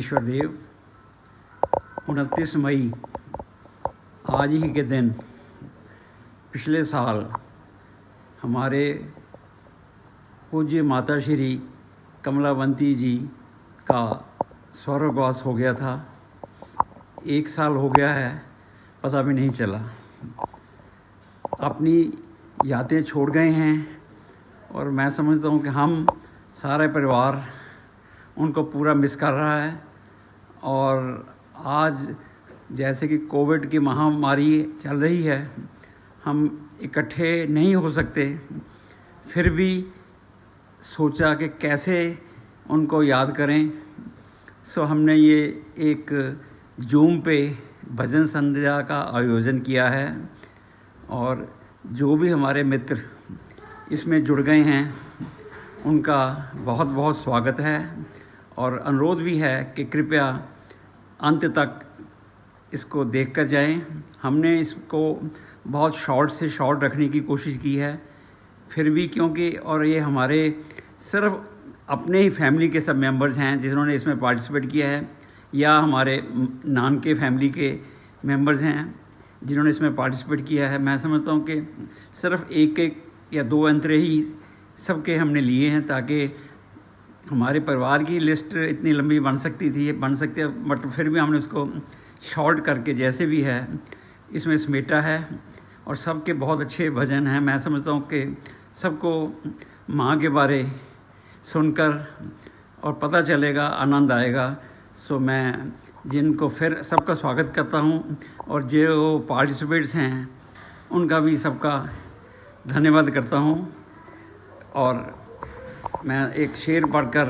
ईश्वर देव। 29 मई आज ही के दिन पिछले साल हमारे पूज्य माता श्री कमलावंती जी का स्वर्गवास हो गया था। 1 साल हो गया है, पता भी नहीं चला। अपनी यादें छोड़ गए हैं और मैं समझता हूँ कि हम सारे परिवार उनको पूरा मिस कर रहा है। और आज जैसे कि कोविड की महामारी चल रही है, हम इकट्ठे नहीं हो सकते, फिर भी सोचा कि कैसे उनको याद करें। सो हमने ये एक जूम पे भजन संध्या का आयोजन किया है और जो भी हमारे मित्र इसमें जुड़ गए हैं उनका बहुत बहुत स्वागत है और अनुरोध भी है कि कृपया अंत तक इसको देख कर जाएं। हमने इसको बहुत शॉर्ट से शॉर्ट रखने की कोशिश की है, फिर भी क्योंकि और ये हमारे सिर्फ अपने ही फैमिली के सब मेंबर्स हैं जिन्होंने इसमें पार्टिसिपेट किया है, या हमारे नान के फैमिली के मेंबर्स हैं जिन्होंने इसमें पार्टिसिपेट किया है। मैं समझता हूँ कि सिर्फ एक या 2 अंतरे ही सबके हमने लिए हैं ताकि हमारे परिवार की लिस्ट इतनी लंबी बन सकती है, बट फिर भी हमने उसको शॉर्ट करके जैसे भी है इसमें समेटा है। और सबके बहुत अच्छे भजन हैं। मैं समझता हूँ कि सबको माँ के बारे सुनकर और पता चलेगा, आनंद आएगा। सो मैं जिनको फिर सबका स्वागत करता हूँ और जो पार्टिसिपेट्स हैं उनका भी सबका धन्यवाद करता हूँ। और मैं एक शेर पढ़कर,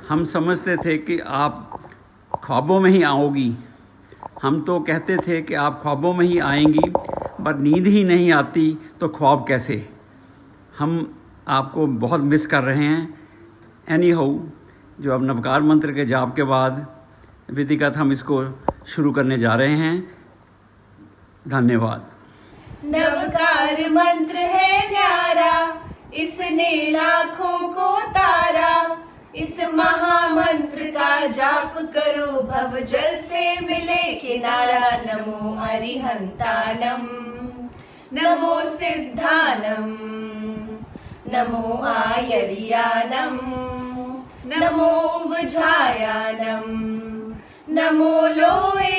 हम समझते थे कि आप ख्वाबों में ही आओगी, हम तो कहते थे कि आप ख्वाबों में ही आएंगी, पर नींद ही नहीं आती तो ख्वाब कैसे। हम आपको बहुत मिस कर रहे हैं। एनी हाउ, जो अब नवकार मंत्र के जाप के बाद विधिगत हम इसको शुरू करने जा रहे हैं। धन्यवाद। नवकार मंत्र है न्यारा, इसने लाखों को तारा। इस महामंत्र का जाप करो, भव जल से मिले किनारा। नमो अरिहंतानम, नमो सिद्धानम, नमो आयर्यानम, नमो उवझायानम, नमो लोए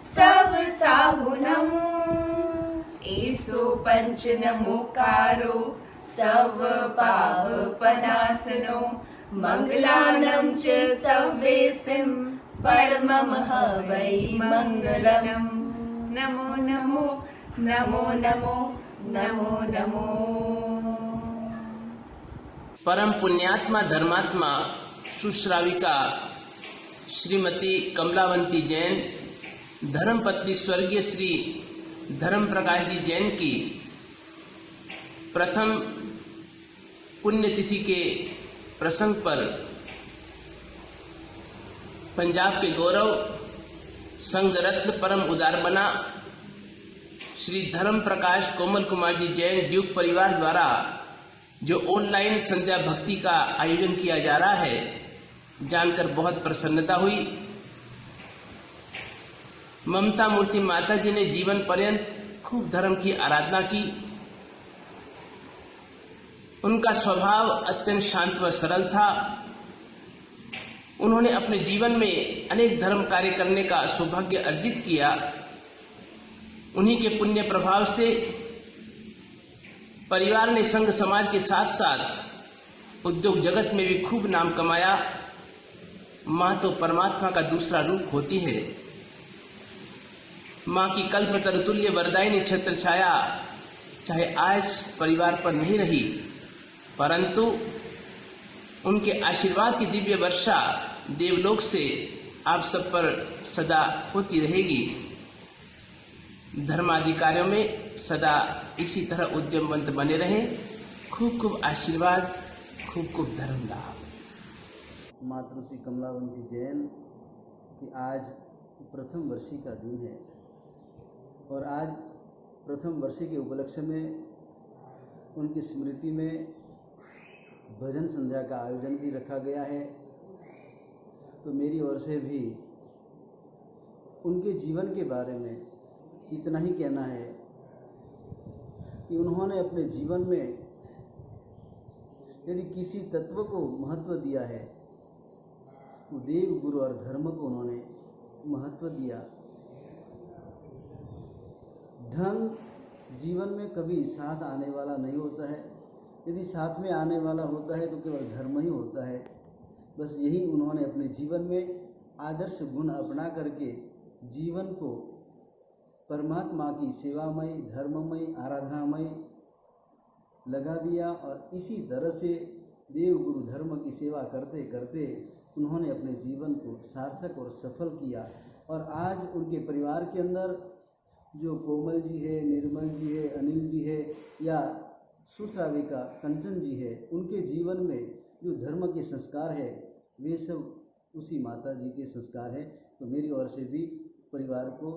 सब साहुनम। ईसो पंच नमोकारो, सब पावपनासनो। मंगलानं च सव्वेसिं, परमं हवै मंगलम्। नमो नमो नमो नमो नमो नमो। परम पुण्यात्मा धर्मात्मा सुश्राविका श्रीमती कमलावंती जैन, धर्मपत्नी स्वर्गीय श्री धर्म प्रकाश जी जैन की प्रथम पुण्यतिथि के प्रसंग पर पंजाब के गौरव, संघ रत्न, परम उदार बना श्री धर्म प्रकाश कोमल कुमार जी जैन ड्यूक परिवार द्वारा जो ऑनलाइन संध्या भक्ति का आयोजन किया जा रहा है, जानकर बहुत प्रसन्नता हुई। ममता मूर्ति माता जी ने जीवन पर्यंत खूब धर्म की आराधना की। उनका स्वभाव अत्यंत शांत व सरल था। उन्होंने अपने जीवन में अनेक धर्म कार्य करने का सौभाग्य अर्जित किया। उन्हीं के पुण्य प्रभाव से परिवार ने संघ समाज के साथ साथ उद्योग जगत में भी खूब नाम कमाया। माँ तो परमात्मा का दूसरा रूप होती है। माँ की कल्पतरु तुल्य वरदायिनी छत्र छाया चाहे आज परिवार पर नहीं रही, परंतु उनके आशीर्वाद की दिव्य वर्षा देवलोक से आप सब पर सदा होती रहेगी। धर्माधिकारियों में सदा इसी तरह उद्यमवंत बने रहें। खूब खूब आशीर्वाद, खूब खूब धर्म लाभ। मातृश्री कमलावंती जैन की आज प्रथम वर्षी का दिन है और आज प्रथम वर्षी के उपलक्ष्य में उनकी स्मृति में भजन संध्या का आयोजन भी रखा गया है। तो मेरी ओर से भी उनके जीवन के बारे में इतना ही कहना है कि उन्होंने अपने जीवन में यदि किसी तत्व को महत्व दिया है तो देव, गुरु और धर्म को उन्होंने महत्व दिया। धन जीवन में कभी साथ आने वाला नहीं होता है, यदि साथ में आने वाला होता है तो केवल धर्म ही होता है। बस यही उन्होंने अपने जीवन में आदर्श गुण अपना करके जीवन को परमात्मा की सेवामय, धर्ममय, आराधनामय लगा दिया और इसी तरह से देव, गुरु, धर्म की सेवा करते करते उन्होंने अपने जीवन को सार्थक और सफल किया। और आज उनके परिवार के अंदर जो कोमल जी है, निर्मल जी है, अनिल जी है या सुश्राविका कंचन जी है, उनके जीवन में जो धर्म के संस्कार है वे सब उसी माता जी के संस्कार है। तो मेरी ओर से भी परिवार को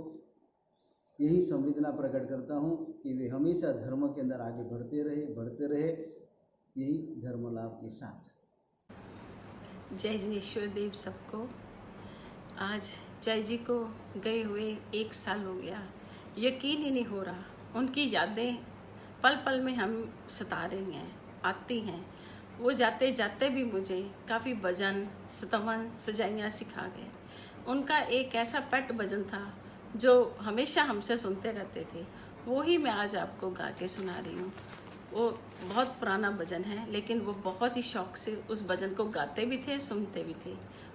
यही संवेदना प्रकट करता हूँ कि वे हमेशा धर्म के अंदर आगे बढ़ते रहे यही धर्म लाभ के साथ। जय जिनेश्वर देव सबको। आज जय जी को गए हुए 1 साल हो गया। यकीन ही नहीं हो रहा। उनकी यादें पल पल में हम सता रही हैं, आती हैं। वो जाते जाते भी मुझे काफ़ी भजन, स्तवन, सजाइयाँ सिखा गए। उनका एक ऐसा पेट भजन था जो हमेशा हमसे सुनते रहते थे, वो ही मैं आज आपको गा के सुना रही हूँ। वो बहुत पुराना भजन है, लेकिन वो बहुत ही शौक से उस भजन को गाते भी थे, सुनते भी थे।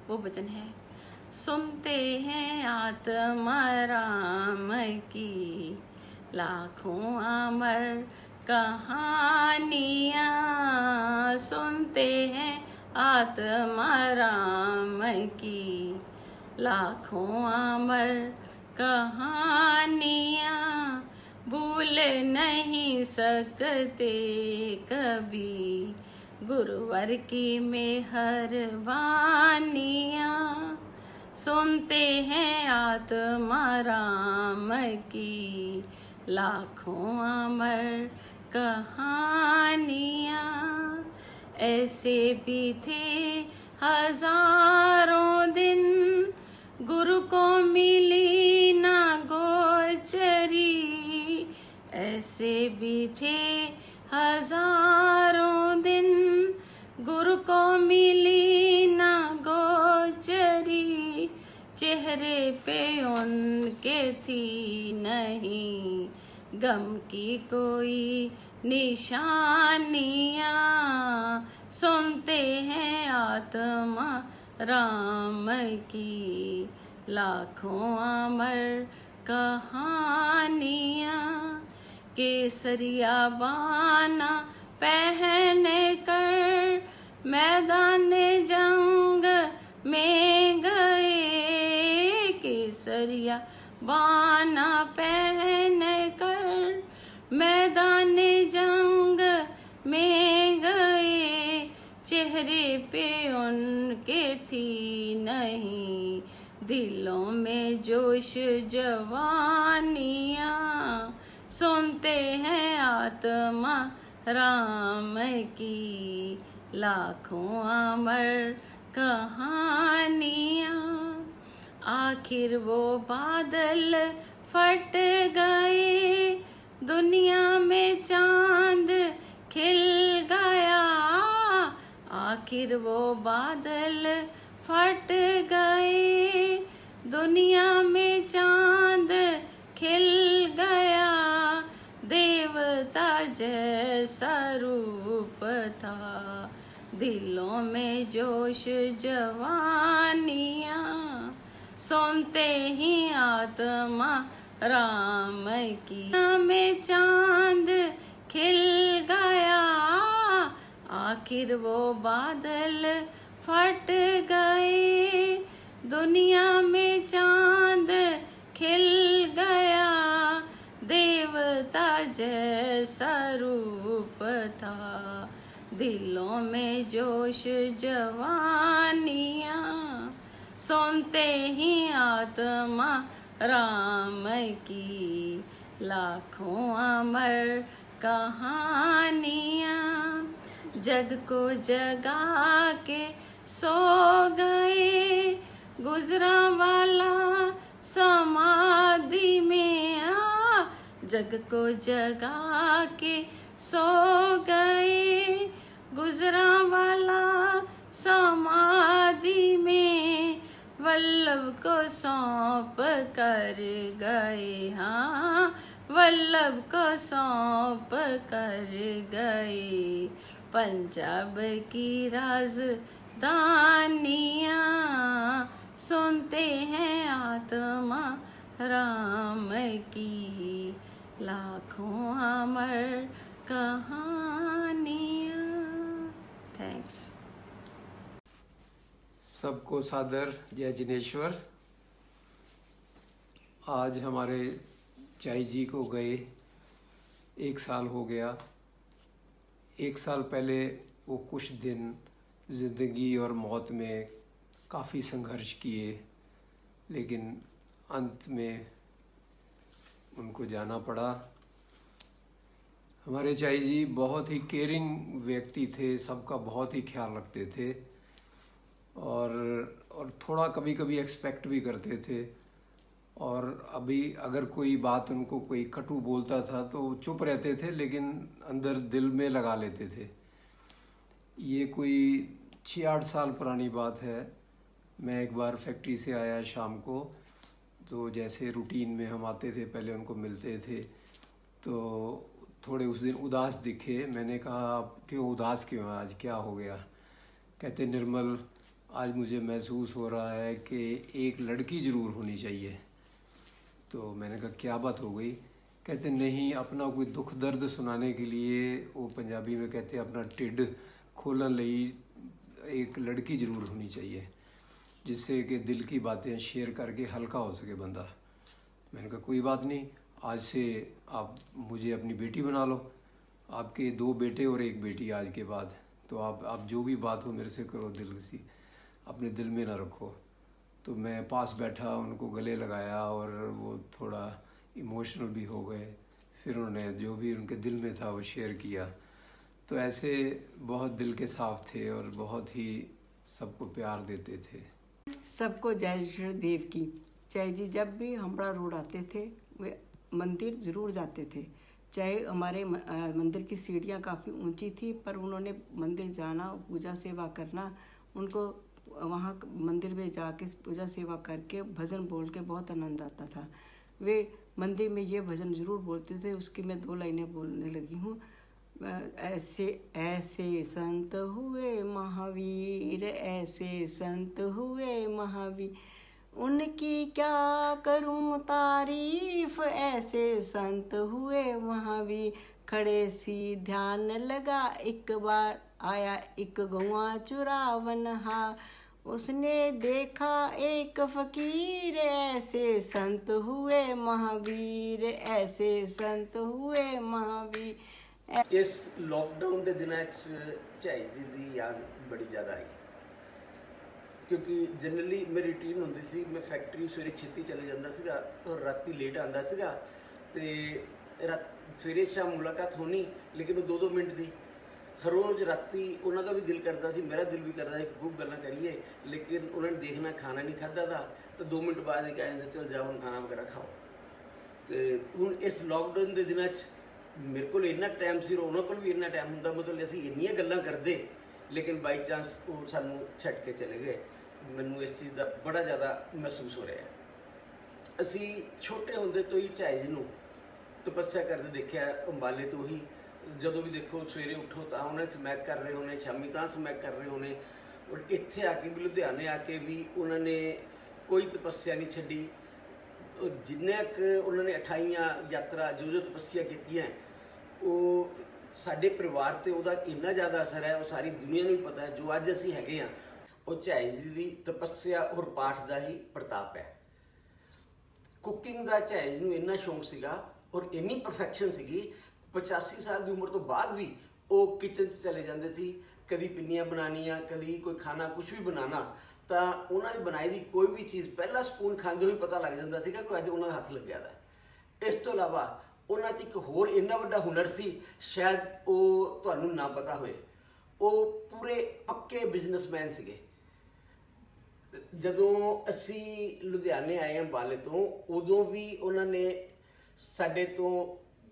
वो भजन है, सुनते हैं आत्मा राम की लाखों अमर कहानियाँ, सुनते हैं आत्मा राम की लाखों अमर कहानियाँ, भूल नहीं सकते कभी गुरुवर की मेहरबानियाँ, सुनते हैं आत्मा राम की लाखों अमर कहानियाँ। ऐसे भी थे हजारों दिन गुरु को मिली ना गोचरी, ऐसे भी थे हजारों दिन गुरु को मिली ना गोचरी, चेहरे पे उनके थी नहीं गम की कोई निशानियाँ, सुनते हैं आत्मा राम की लाखों अमर कहानियाँ। केसरिया बाना पहन कर मैदान जंग में गए, केसरिया बाना पहन कर मैदान जंग में गए, चेहरे पे उनके थी नहीं दिलों में जोश जवानियाँ, सुनते हैं आत्मा राम की लाखों अमर कहानियाँ। आखिर वो बादल फट गए, दुनिया में चांद खिल गया, आखिर वो बादल फट गए, दुनिया में चांद खिल गया, देवता जैसा रूप था, दिलों में जोश जवानियाँ, सुनते ही आत्मा राम की में चांद खिल गया, आखिर वो बादल फट गए, दुनिया में चांद खिल गया, देवता जैसा रूप था, दिलों में जोश जवानियाँ, सुनते ही आत्मा राम की लाखों अमर कहानियाँ। जग को जगा के सो गए, गुजरा वाला समाधि में आ। जग को जगा के सो गए, गुजरा वाला समाधि में, वल्लभ को सौंप कर गए। हाँ, वल्लभ को सौंप कर गए। पंजाब की राजधानियाँ सुनते हैं आत्मा राम की, लाखों अमर कहानियाँ। थैंक्स। सबको सादर जय जिनेश्वर। आज हमारे चाई जी को गए 1 साल हो गया। 1 साल पहले वो कुछ दिन ज़िंदगी और मौत में काफ़ी संघर्ष किए, लेकिन अंत में उनको जाना पड़ा। हमारे चाई जी बहुत ही केयरिंग व्यक्ति थे, सबका बहुत ही ख्याल रखते थे और थोड़ा कभी कभी एक्सपेक्ट भी करते थे। और अभी अगर कोई बात उनको कोई कटु बोलता था तो चुप रहते थे, लेकिन अंदर दिल में लगा लेते थे। ये कोई 6-8 साल पुरानी बात है। मैं एक बार फैक्ट्री से आया शाम को, तो जैसे रूटीन में हम आते थे पहले उनको मिलते थे, तो थोड़े उस दिन उदास दिखे। मैंने कहा आप क्यों उदास क्यों हैं, आज क्या हो गया? कहते निर्मल, आज मुझे महसूस हो रहा है कि एक लड़की ज़रूर होनी चाहिए। तो मैंने कहा क्या बात हो गई? कहते नहीं, अपना कोई दुख दर्द सुनाने के लिए, वो पंजाबी में कहते हैं अपना टिड खोलन लई एक लड़की ज़रूर होनी चाहिए, जिससे कि दिल की बातें शेयर करके हल्का हो सके बंदा। मैंने कहा कोई बात नहीं, आज से आप मुझे अपनी बेटी बना लो। आपके 2 बेटे और 1 बेटी आज के बाद, तो आप जो भी बात हो मेरे से करो, दिल सी अपने दिल में ना रखो। तो मैं पास बैठा, उनको गले लगाया और वो थोड़ा इमोशनल भी हो गए। फिर उन्होंने जो भी उनके दिल में था वो शेयर किया। तो ऐसे बहुत दिल के साफ थे और बहुत ही सबको प्यार देते थे। सबको जय श्री देव की। चाहे जी जब भी हमरा रोड आते थे वे मंदिर ज़रूर जाते थे। चाहे हमारे मंदिर की सीढ़ियाँ काफ़ी ऊंची थी, पर उन्होंने मंदिर जाना, पूजा सेवा करना, उनको वहाँ मंदिर में जाके पूजा सेवा करके भजन बोल के बहुत आनंद आता था। वे मंदिर में ये भजन ज़रूर बोलते थे, उसकी मैं 2 लाइनें बोलने लगी हूँ। ऐसे ऐसे संत हुए महावीर, ऐसे संत हुए महावीर, उनकी क्या करूं तारीफ, ऐसे संत हुए महावीर। खड़े सी ध्यान लगा एक बार, आया एक गौआ चुरावन हा, उसने देखा एक फकीर, ऐसे संत हुए महावीर, ऐसे संत हुए महावीर। इस लॉकडाउन के दिनों चाई जी की याद बड़ी ज़्यादा आई, क्योंकि जनरली मेरी रूटीन होंदी सी, मैं फैक्ट्री सवेरे छेती चले जाता सीगा और राती लेट आंदा सीगा। ते सवेरे शाम मुलाकात होनी, लेकिन वो 2-2 मिनट दी। हर रोज़ राती उन्हों का भी दिल करता सी, मेरा दिल भी करता है कि खूब गल्लां करिए, लेकिन उन्होंने देखना खाना नहीं खादा था। तो 2 मिनट बाद ही कह चल जाओ हम खाना वगैरह खाओ। तो हुण इस लॉकडाउन के दिनों मेरे को इन्ना टाइम सी, उन्होंने को भी इन्ना टाइम होंदा, मतलब असीं इन्नियां गल्लां करदे, लेकिन बाई चांस वो सानू छड्ड के चले गए। मैनू इस चीज़ का बड़ा ज़्यादा महसूस हो रहा है। असीं छोटे होंदे तो ही चाई जी नूं तपस्या करते देखा, अंबाले तो ही। जदों भी देखो सवेरे उठो तो उन्हें समैक कर रहे होने, शामी तो समैक कर रहे होने, और इत्थे आके भी लुधियाने आके भी उन्होंने कोई तपस्या नहीं छड्डी। जिन्ने क उन्होंने 28 यात्रा जो तपस्या की, वो साडे परिवार ते उहदा इन्ना ज़्यादा असर है, वो सारी दुनिया नूं भी पता है। जो अज असीं हैगे आ, वो चाई जी की तपस्या और पाठ का ही प्रताप है। कुकिंग का चाई जी नूं इन्ना शौक सीगा और इन्नी परफैक्शन सीगी, 85 साल की उम्र तो बाद भी वो किचन चले जाते थे। कभी पिन्नियां बनानियां, कभी कोई खाना कुछ भी बनाना, तो उन्होंने बनाई दी कोई भी चीज़ पहला स्पून खाते हुए पता लग जाता है कि अज उन्होंने हथ लग्या है। इस तो इलावा उन्होंने एक होर इन्ना वड्डा हुनर सी, शायद वो तुहानूं ना पता होए। ਉਹ ਪੂਰੇ ਪੱਕੇ ਬਿਜ਼ਨਸਮੈਨ ਸੀਗੇ। ਜਦੋਂ ਅਸੀਂ ਲੁਧਿਆਣੇ ਆਏ ਅੰਬਾਲੇ ਤੋਂ, ਉਦੋਂ ਵੀ ਉਹਨਾਂ ਨੇ ਸਾਡੇ ਤੋਂ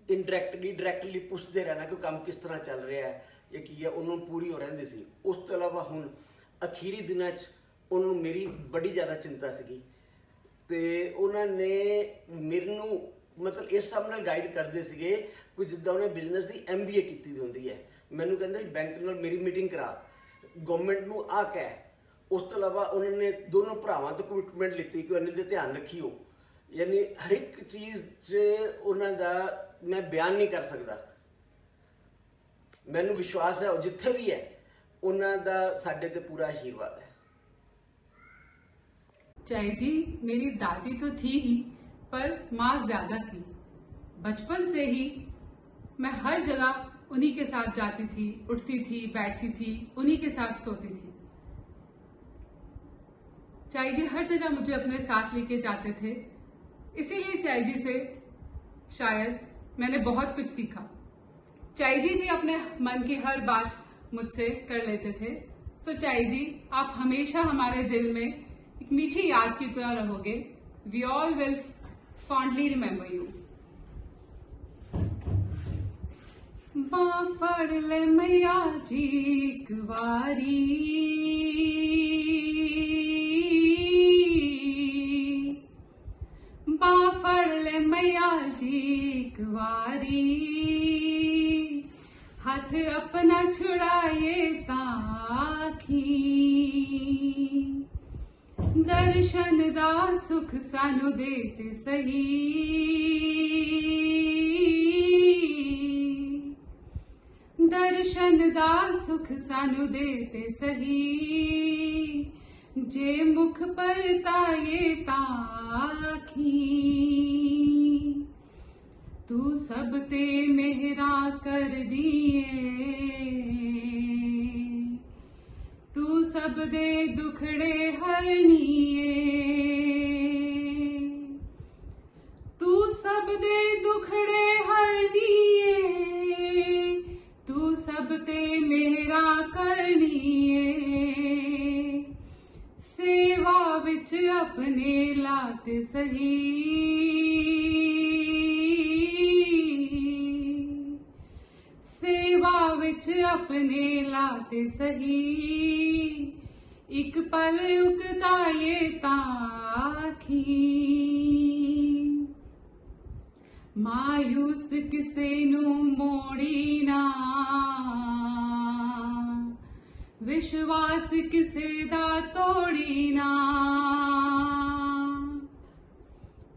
ਇਨਡਾਇਰੈਕਟਲੀ ਡਾਇਰੈਕਟਲੀ ਪੁੱਛਦੇ ਰਹਿਣਾ ਕਿ ਕੰਮ ਕਿਸ ਤਰ੍ਹਾਂ ਚੱਲ ਰਿਹਾ ਹੈ ਜਾਂ ਕੀ ਹੈ, ਉਹਨੂੰ ਪੂਰੀ ਹੋ ਰਹਿੰਦੀ ਸੀ। ਉਸ ਤੋਂ ਇਲਾਵਾ ਹੁਣ ਅਖੀਰੀ ਦਿਨਾਂ 'ਚ ਉਹਨਾਂ ਨੂੰ ਮੇਰੀ ਬੜੀ ਜ਼ਿਆਦਾ ਚਿੰਤਾ ਸੀਗੀ ਤੇ ਉਹਨਾਂ ਨੇ ਮੈਨੂੰ ਮਤਲਬ ਇਸ ਹਿਸਾਬ ਨਾਲ ਗਾਈਡ ਕਰਦੇ ਸੀਗੇ ਕੋਈ ਜਿੱਦਾਂ ਉਹਨੇ ਬਿਜ਼ਨਸ ਦੀ MBA ਕੀਤੀ ਦੀ ਹੁੰਦੀ ਹੈ। ਮੈਨੂੰ ਕਹਿੰਦੇ ਬੈਂਕ ਨਾਲ ਮੇਰੀ ਮੀਟਿੰਗ ਕਰਾ, ਗਵਰਨਮੈਂਟ ਨੂੰ ਆਹ ਕਹਿ। ਉਸ ਤੋਂ ਇਲਾਵਾ ਉਹਨਾਂ ਨੇ ਦੋਨੋਂ ਭਰਾਵਾਂ ਤੋਂ ਕਮਿਟਮੈਂਟ ਲਿੱਤੀ ਕਿ ਉਹਨਾਂ ਦੇ ਧਿਆਨ ਰੱਖਿਓ। ਯਾਨੀ ਹਰ ਇੱਕ ਚੀਜ਼ 'ਚ ਉਹਨਾਂ ਦਾ ਮੈਂ ਬਿਆਨ ਨਹੀਂ ਕਰ ਸਕਦਾ। ਮੈਨੂੰ ਵਿਸ਼ਵਾਸ ਹੈ ਉਹ ਜਿੱਥੇ ਵੀ ਹੈ ਉਹਨਾਂ ਦਾ ਸਾਡੇ ਤੇ पूरा आशीर्वाद है। चाय जी मेरी दादी तो थी ही, पर माँ ज्यादा थी। बचपन से ही मैं हर जगह उन्हीं के साथ जाती थी, उठती थी, बैठती थी, उन्हीं के साथ सोती थी। चाय जी हर जगह मुझे अपने साथ लेके जाते थे, इसीलिए चाय जी से शायद मैंने बहुत कुछ सीखा। चाय जी भी अपने मन की हर बात मुझसे कर लेते थे। सो चाय जी आप हमेशा हमारे दिल में एक मीठी याद की तरह रहोगे। We all will fondly remember you. बां फड़ ले मैया जी एक वारी, बां फड़ ले मैया जी एक वारी, हाथ अपना छुड़ाए ताखी, दर्शन दा सुख सानू देते सही, दर्शन दा सुख सानू देते सही, जे मुख पर ताए ताखी, तू सब ते मेहरा कर दिए, तू सब दे दुखड़े हरनिए, तू सब दे दुखड़े हरनिए, तू सब ते मेहरा करनिए, सेवा विच अपने लाते सही, सेवा विच अपने लाते सही, एक पल उकताए ताखी, मायूस किसे नू मोड़ी ना, विश्वास किसे दा तोड़ी ना,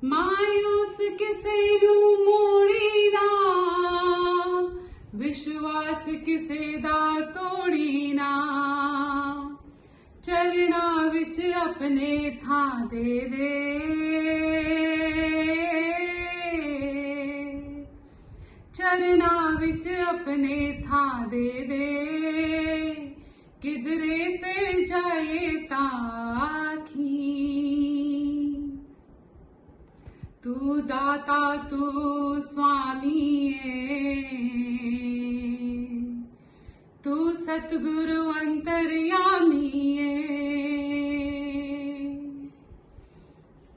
मायूस किसे नू मोड़ी ना, विश्वास किसे दा तोड़ी ना, चलना विच अपने थां दे दे, चलना विच अपने थां दे दे, किधरे फिर जाए ताखी, तू दाता तू स्वामी तू सतगुरु अंतर्यामी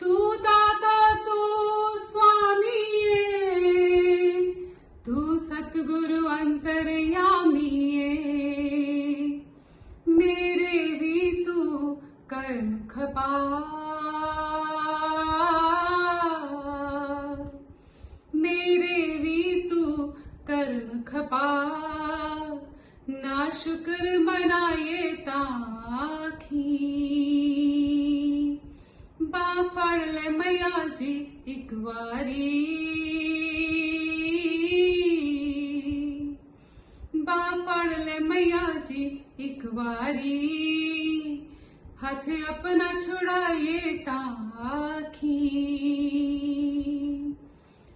तू दाता तू स्वामी तू सतगुरु अंतर्यामी मेरे भी तू कर्म खपा, मेरे भी तू कर्म खपा, ना शुक्र मनाए ताखी, बा फड़ ले मैया जी एक वारी, बा फड़ ले मैया जी एक वारी, हाथ अपना छुड़ाए ताखी,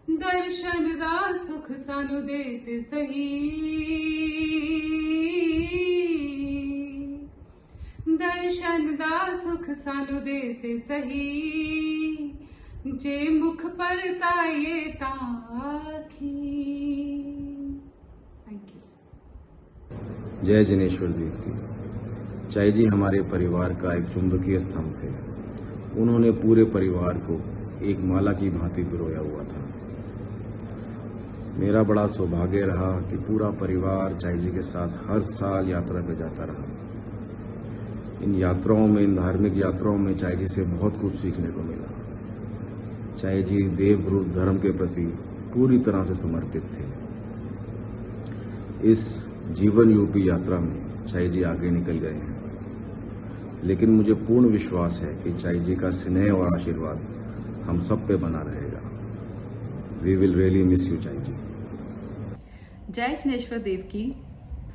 दर्शन दा सुख सानू देते सही, दर्शन दा सुख सानू देते सही, जे मुख पर ताए ताखी। Thank you. जय जिनेश्वर देव की। चाई जी हमारे परिवार का एक चुंबकीय स्तंभ थे। उन्होंने पूरे परिवार को एक माला की भांति पिरोया हुआ था। मेरा बड़ा सौभाग्य रहा कि पूरा परिवार चाई जी के साथ हर साल यात्रा पे जाता रहा। इन यात्राओं में, इन धार्मिक यात्राओं में चाई जी से बहुत कुछ सीखने को मिला। चाई जी देवगुरु धर्म के प्रति पूरी तरह से समर्पित थे। इस जीवन रूपी यात्रा में चाई जी आगे निकल गए हैं, लेकिन मुझे पूर्ण विश्वास है कि चाई जी का स्नेह और आशीर्वाद हम सब पे बना रहेगा। We will really miss you Chai ji. जय जिनेश्वर देव की।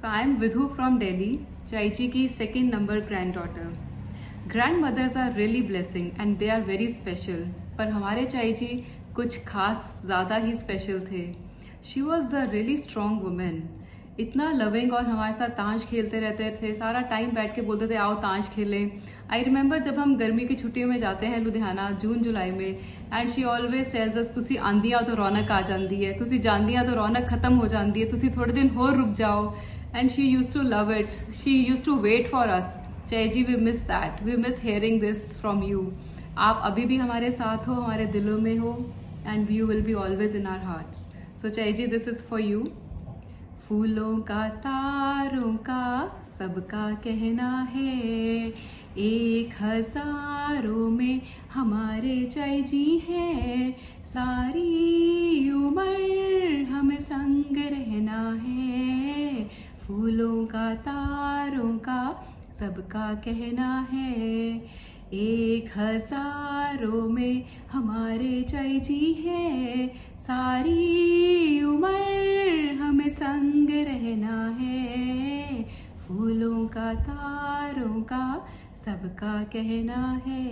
I am Vidhu from Delhi, Chai ji की second number granddaughter. Grandmothers are really blessing and they are very special, पर हमारे चाई जी कुछ खास ज़्यादा ही स्पेशल थे। She was a really strong women, इतना लविंग, और हमारे साथ ताश खेलते रहते थे। सारा टाइम बैठ के बोलते थे आओ ताश खेलें। आई रिमेंबर जब हम गर्मी की छुट्टियों में जाते हैं लुधियाना जून जुलाई में, and she always tells us तुसी आंदियां तो रौनक आ जाती है, तुसी जांदियां तो रौनक खत्म हो जाती है, तुसी थोड़े दिन होर रुक जाओ। And she use to love it, she use to wait for us. Chai ji, we miss that, we miss hearing this from you. आप अभी भी हमारे साथ हो, हमारे दिलों में हो, and you will be always in our hearts. So Chai ji, this is for you. फूलों का तारों का सबका कहना है, 1000 में हमारे चाई जी हैं, सारी उम्र हमें संग रहना है। फूलों का तारों का सबका कहना है, 1000 में हमारे चाई जी हैं, सारी उम्र हमें संग रहना है। फूलों का तारों का सबका कहना है।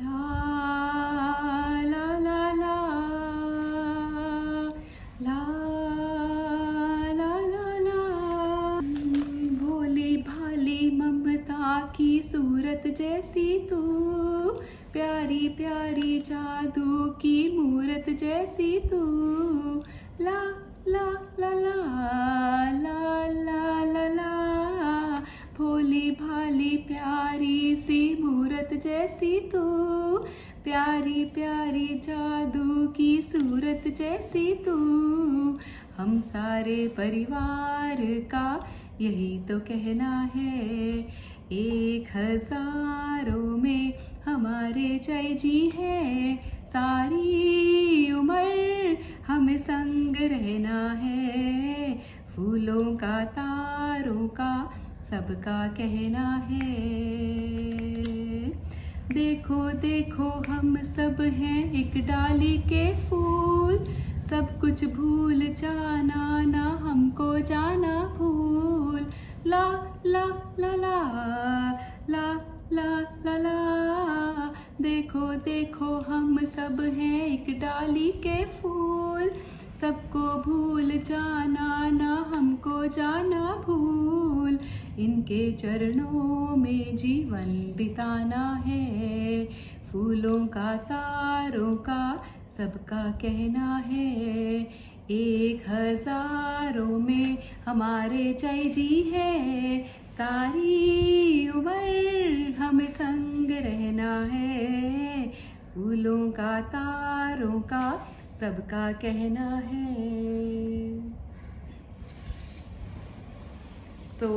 ला ला ला ला ला ला ला ला। भोली भाली ममता की सूरत जैसी तू, प्यारी प्यारी जादू की मूरत जैसी तू। ला ला ला ला ला ला ला ला। भोली भाली प्यारी सी मूरत जैसी तू, प्यारी प्यारी जादू की सूरत जैसी तू। हम सारे परिवार का यही तो कहना है, 1000 में हमारे चाई जी हैं, सारी उम्र हमें संग रहना है। फूलों का तारों का सबका कहना है। देखो देखो हम सब हैं एक डाली के फूल, सब कुछ भूल जाना ना हमको जाना भूल। ला ला ला ला ला ला ला ला। देखो देखो हम सब हैं एक डाली के फूल, सबको भूल जाना ना हमको जाना भूल। इनके चरणों में जीवन बिताना है, फूलों का तारों का सबका कहना है। 1000 में हमारे चाई जी है, सारी उम्र हमें संग रहना है। फूलों का तारों का सबका कहना है। So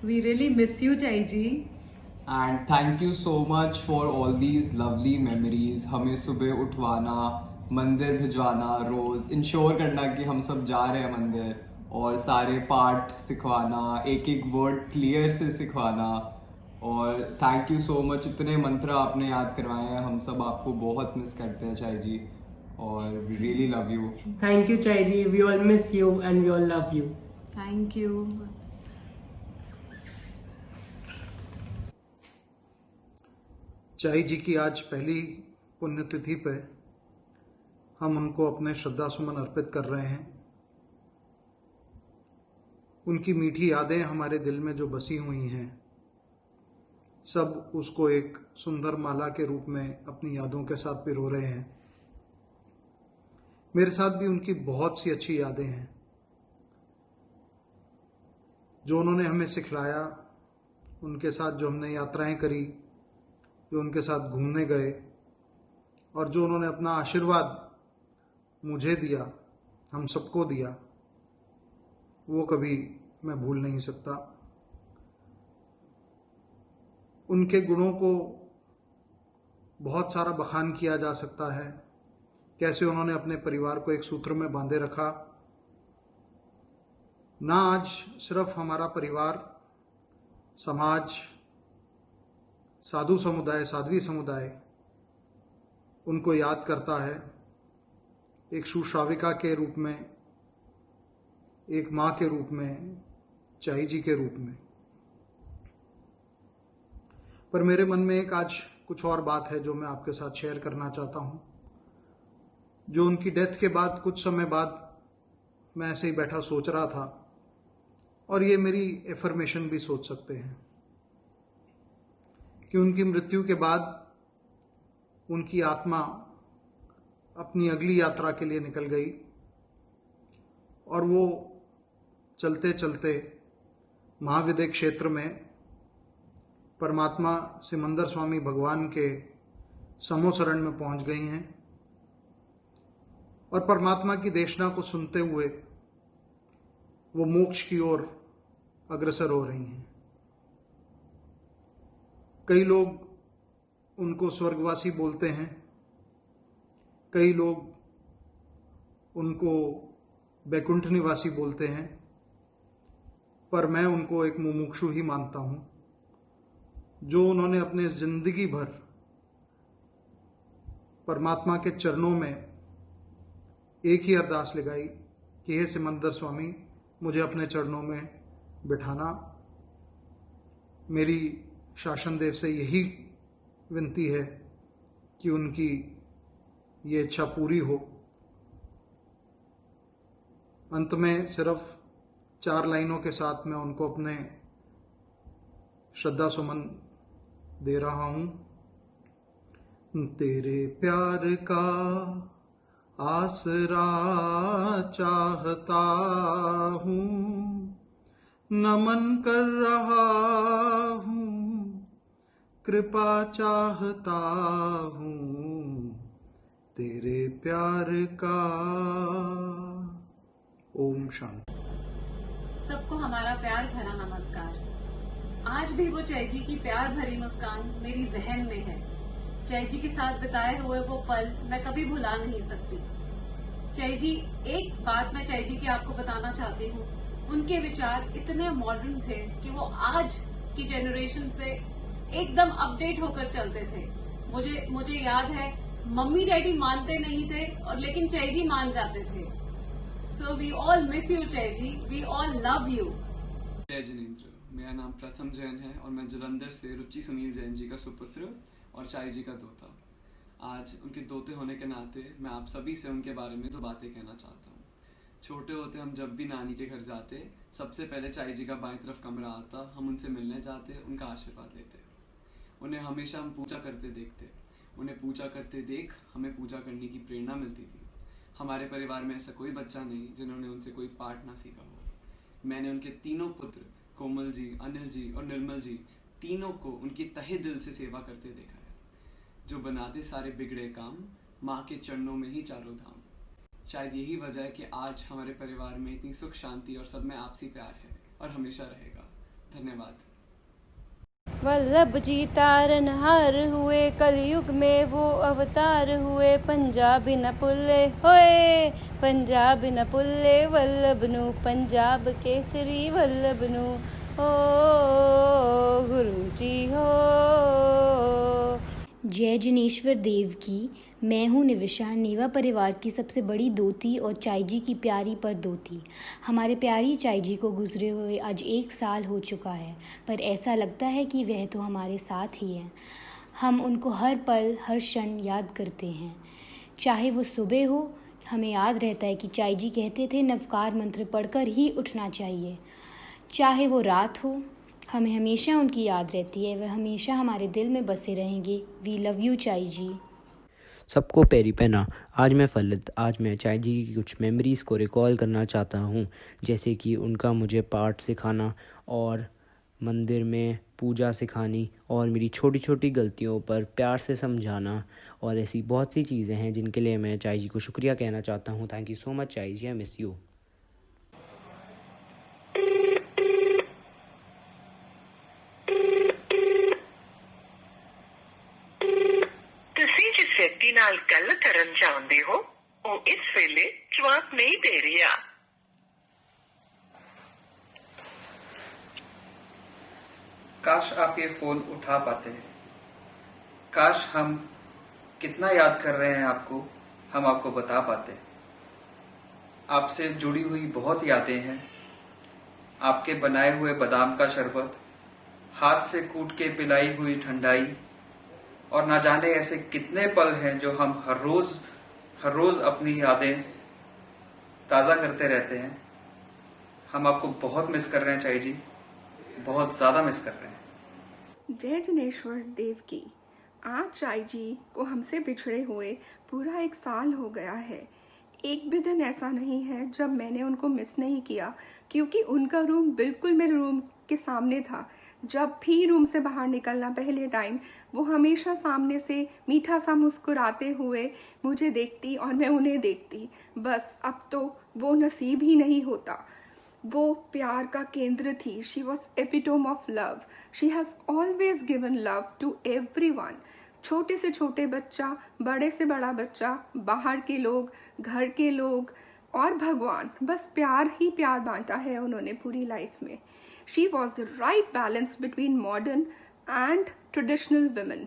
we really miss you, चाई जी। And thank you so much for all these lovely memories. हमें सुबह उठवाना, मंदिर भिजवाना, रोज इंश्योर करना कि हम सब जा रहे हैं मंदिर, और सारे पाठ सिखवाना, एक एक वर्ड क्लियर से सिखवाना। और थैंक यू सो मच, इतने मंत्र आपने याद करवाए हैं। हम सब आपको बहुत मिस करते हैं चाई जी, और we really love you. Thank you Chai ji, we all miss you and we all love you. Thank you. Chai ji की आज पहली पुण्यतिथि पे हम उनको अपने श्रद्धा सुमन अर्पित कर रहे हैं। उनकी मीठी यादें हमारे दिल में जो बसी हुई हैं, सब उसको एक सुंदर माला के रूप में अपनी यादों के साथ पिरो रहे हैं। मेरे साथ भी उनकी बहुत सी अच्छी यादें हैं। जो उन्होंने हमें सिखलाया, उनके साथ जो हमने यात्राएं करी, जो उनके साथ घूमने गए और जो उन्होंने अपना आशीर्वाद मुझे दिया, हम सबको दिया, वो कभी मैं भूल नहीं सकता। उनके गुणों को बहुत सारा बखान किया जा सकता है, कैसे उन्होंने अपने परिवार को एक सूत्र में बांधे रखा। ना आज सिर्फ हमारा परिवार, समाज, साधु समुदाय, साध्वी समुदाय उनको याद करता है एक सुश्राविका के रूप में, एक माँ के रूप में, चाई जी के रूप में। पर मेरे मन में एक आज कुछ और बात है जो मैं आपके साथ शेयर करना चाहता हूँ, जो उनकी डेथ के बाद कुछ समय बाद मैं ऐसे ही बैठा सोच रहा था, और ये मेरी एफर्मेशन भी सोच सकते हैं कि उनकी मृत्यु के बाद उनकी आत्मा अपनी अगली यात्रा के लिए निकल गई और वो चलते चलते महाविद्य क्षेत्र में परमात्मा सिमंदर स्वामी भगवान के समोसरण में पहुंच गई हैं और परमात्मा की देशना को सुनते हुए वो मोक्ष की ओर अग्रसर हो रही हैं। कई लोग उनको स्वर्गवासी बोलते हैं, कई लोग उनको बैकुंठ निवासी बोलते हैं, पर मैं उनको एक मुमुक्षु ही मानता हूं, जो उन्होंने अपने जिंदगी भर परमात्मा के चरणों में एक ही अरदास लगाई कि हे सिमंदर स्वामी, मुझे अपने चरणों में बिठाना। मेरी शासन देव से यही विनती है कि उनकी ये इच्छा पूरी हो। अंत में सिर्फ 4 लाइनों के साथ मैं उनको अपने श्रद्धा सुमन दे रहा हूं। तेरे प्यार का आसरा चाहता हूँ, नमन कर रहा हूँ, कृपा चाहता हूँ तेरे प्यार का। ओम शांति। सबको हमारा प्यार भरा नमस्कार। आज भी वो चाई जी की प्यार भरी मुस्कान मेरी जहन में है। चाई जी के साथ बिताए हुए वो पल मैं कभी भुला नहीं सकती। चाई जी, एक बात मैं चाई जी की आपको बताना चाहती हूँ, उनके विचार इतने मॉडर्न थे कि वो आज की जनरेशन से एकदम अपडेट होकर चलते थे। मुझे याद है, मम्मी डैडी मानते नहीं थे और लेकिन चाई जी मान जाते थे। So we all miss you Chai ji, we all love you. जय जिनेंद्र। मेरा नाम प्रथम जैन है और मैं जलंधर से रुचि सुनील जैन जी का सुपुत्र और चाई जी का दोता। आज उनके दोते होने के नाते मैं आप सभी से उनके बारे में 2 बातें कहना चाहता हूँ। छोटे होते हम जब भी नानी के घर जाते, सबसे पहले चाई जी का बाईं तरफ कमरा आता, हम उनसे मिलने जाते, उनका आशीर्वाद लेते। उन्हें हमेशा हम पूजा करते देखते, उन्हें पूजा करते देख हमें पूजा करने की प्रेरणा मिलती थी। हमारे परिवार में ऐसा कोई बच्चा नहीं जिन्होंने उनसे कोई पाठ ना सीखा हो। मैंने उनके 3 पुत्र कोमल जी, अनिल जी और निर्मल जी, तीनों को उनकी तहे दिल से सेवा करते देखा है। जो बनाते सारे बिगड़े काम, माँ के चरणों में ही चारों धाम। शायद यही वजह है कि आज हमारे परिवार में इतनी सुख शांति और सब में आपसी प्यार है और हमेशा रहेगा। धन्यवाद। वल्लभ जी तारनहार हुए, कलयुग में वो अवतार हुए। पंजाब न पुल्ले होए, पंजाब न पुल्ले, वल्लभ नु पंजाब केसरी वल्लभ नु। ओ गुरु जी हो। जय जिनेश्वर देव की। मैं हूँ निविशा, नेवा परिवार की सबसे बड़ी दोती और चाई जी की प्यारी पर दोती। हमारे प्यारी चाई जी को गुजरे हुए आज 1 साल हो चुका है, पर ऐसा लगता है कि वह तो हमारे साथ ही हैं। हम उनको हर पल हर क्षण याद करते हैं। चाहे वो सुबह हो, हमें याद रहता है कि चाई जी कहते थे नवकार मंत्र पढ़कर ही उठना चाहिए। चाहे वो रात हो, हमें हमेशा उनकी याद रहती है। वह हमेशा हमारे दिल में बसे रहेंगे। वी लव यू चाई जी। सबको पैरी पहना। आज मैं फलित, आज मैं चाय जी की कुछ मेमोरीज़ को रिकॉल करना चाहता हूँ, जैसे कि उनका मुझे पाठ सिखाना और मंदिर में पूजा सिखानी और मेरी छोटी छोटी गलतियों पर प्यार से समझाना, और ऐसी बहुत सी चीज़ें हैं जिनके लिए मैं चाय जी को शुक्रिया कहना चाहता हूँ। थैंक यू सो मच चाय जी, आई मिस यू। ਤੁਸੀਂ ਜਿਸ ਵਿਅਕਤੀ ਨਾਲ ਗੱਲ ਕਰਨ ਚਾਹੁੰਦੇ ਹੋ ਉਹ ਇਸ ਵੇਲੇ ਜਵਾਬ ਨਹੀਂ ਦੇ ਰਿਹਾ। काश आप ये फोन उठा पाते। काश हम कितना याद कर रहे हैं आपको हम आपको बता पाते। आपसे जुड़ी हुई बहुत यादें हैं। आपके बनाए हुए बादाम का शरबत, हाथ से कूट के पिलाई हुई ठंडाई, और ना जाने ऐसे कितने पल हैं जो हम हर रोज अपनी यादें ताज़ा करते रहते हैं। हम आपको बहुत मिस कर रहे हैं चाय जी, बहुत ज़्यादा मिस कर रहे हैं। जय जिनेश्वर देव की। आज चाय जी को हमसे बिछड़े हुए पूरा 1 साल हो गया है। एक भी दिन ऐसा नहीं है जब मैंने उनको मिस नहीं किया, क्योंकि उनका रूम बिल्कुल मेरे रूम के सामने था। जब भी रूम से बाहर निकलना पहले टाइम, वो हमेशा सामने से मीठा सा मुस्कुराते हुए मुझे देखती और मैं उन्हें देखती। बस अब तो वो नसीब ही नहीं होता। वो प्यार का केंद्र थी। She was epitome of love. She has always given love to everyone. छोटे से छोटे बच्चा, बड़े से बड़ा बच्चा, बाहर के लोग, घर के लोग और भगवान, बस प्यार ही प्यार बांटा है उन्होंने पूरी लाइफ में। She was the right balance between modern and traditional women.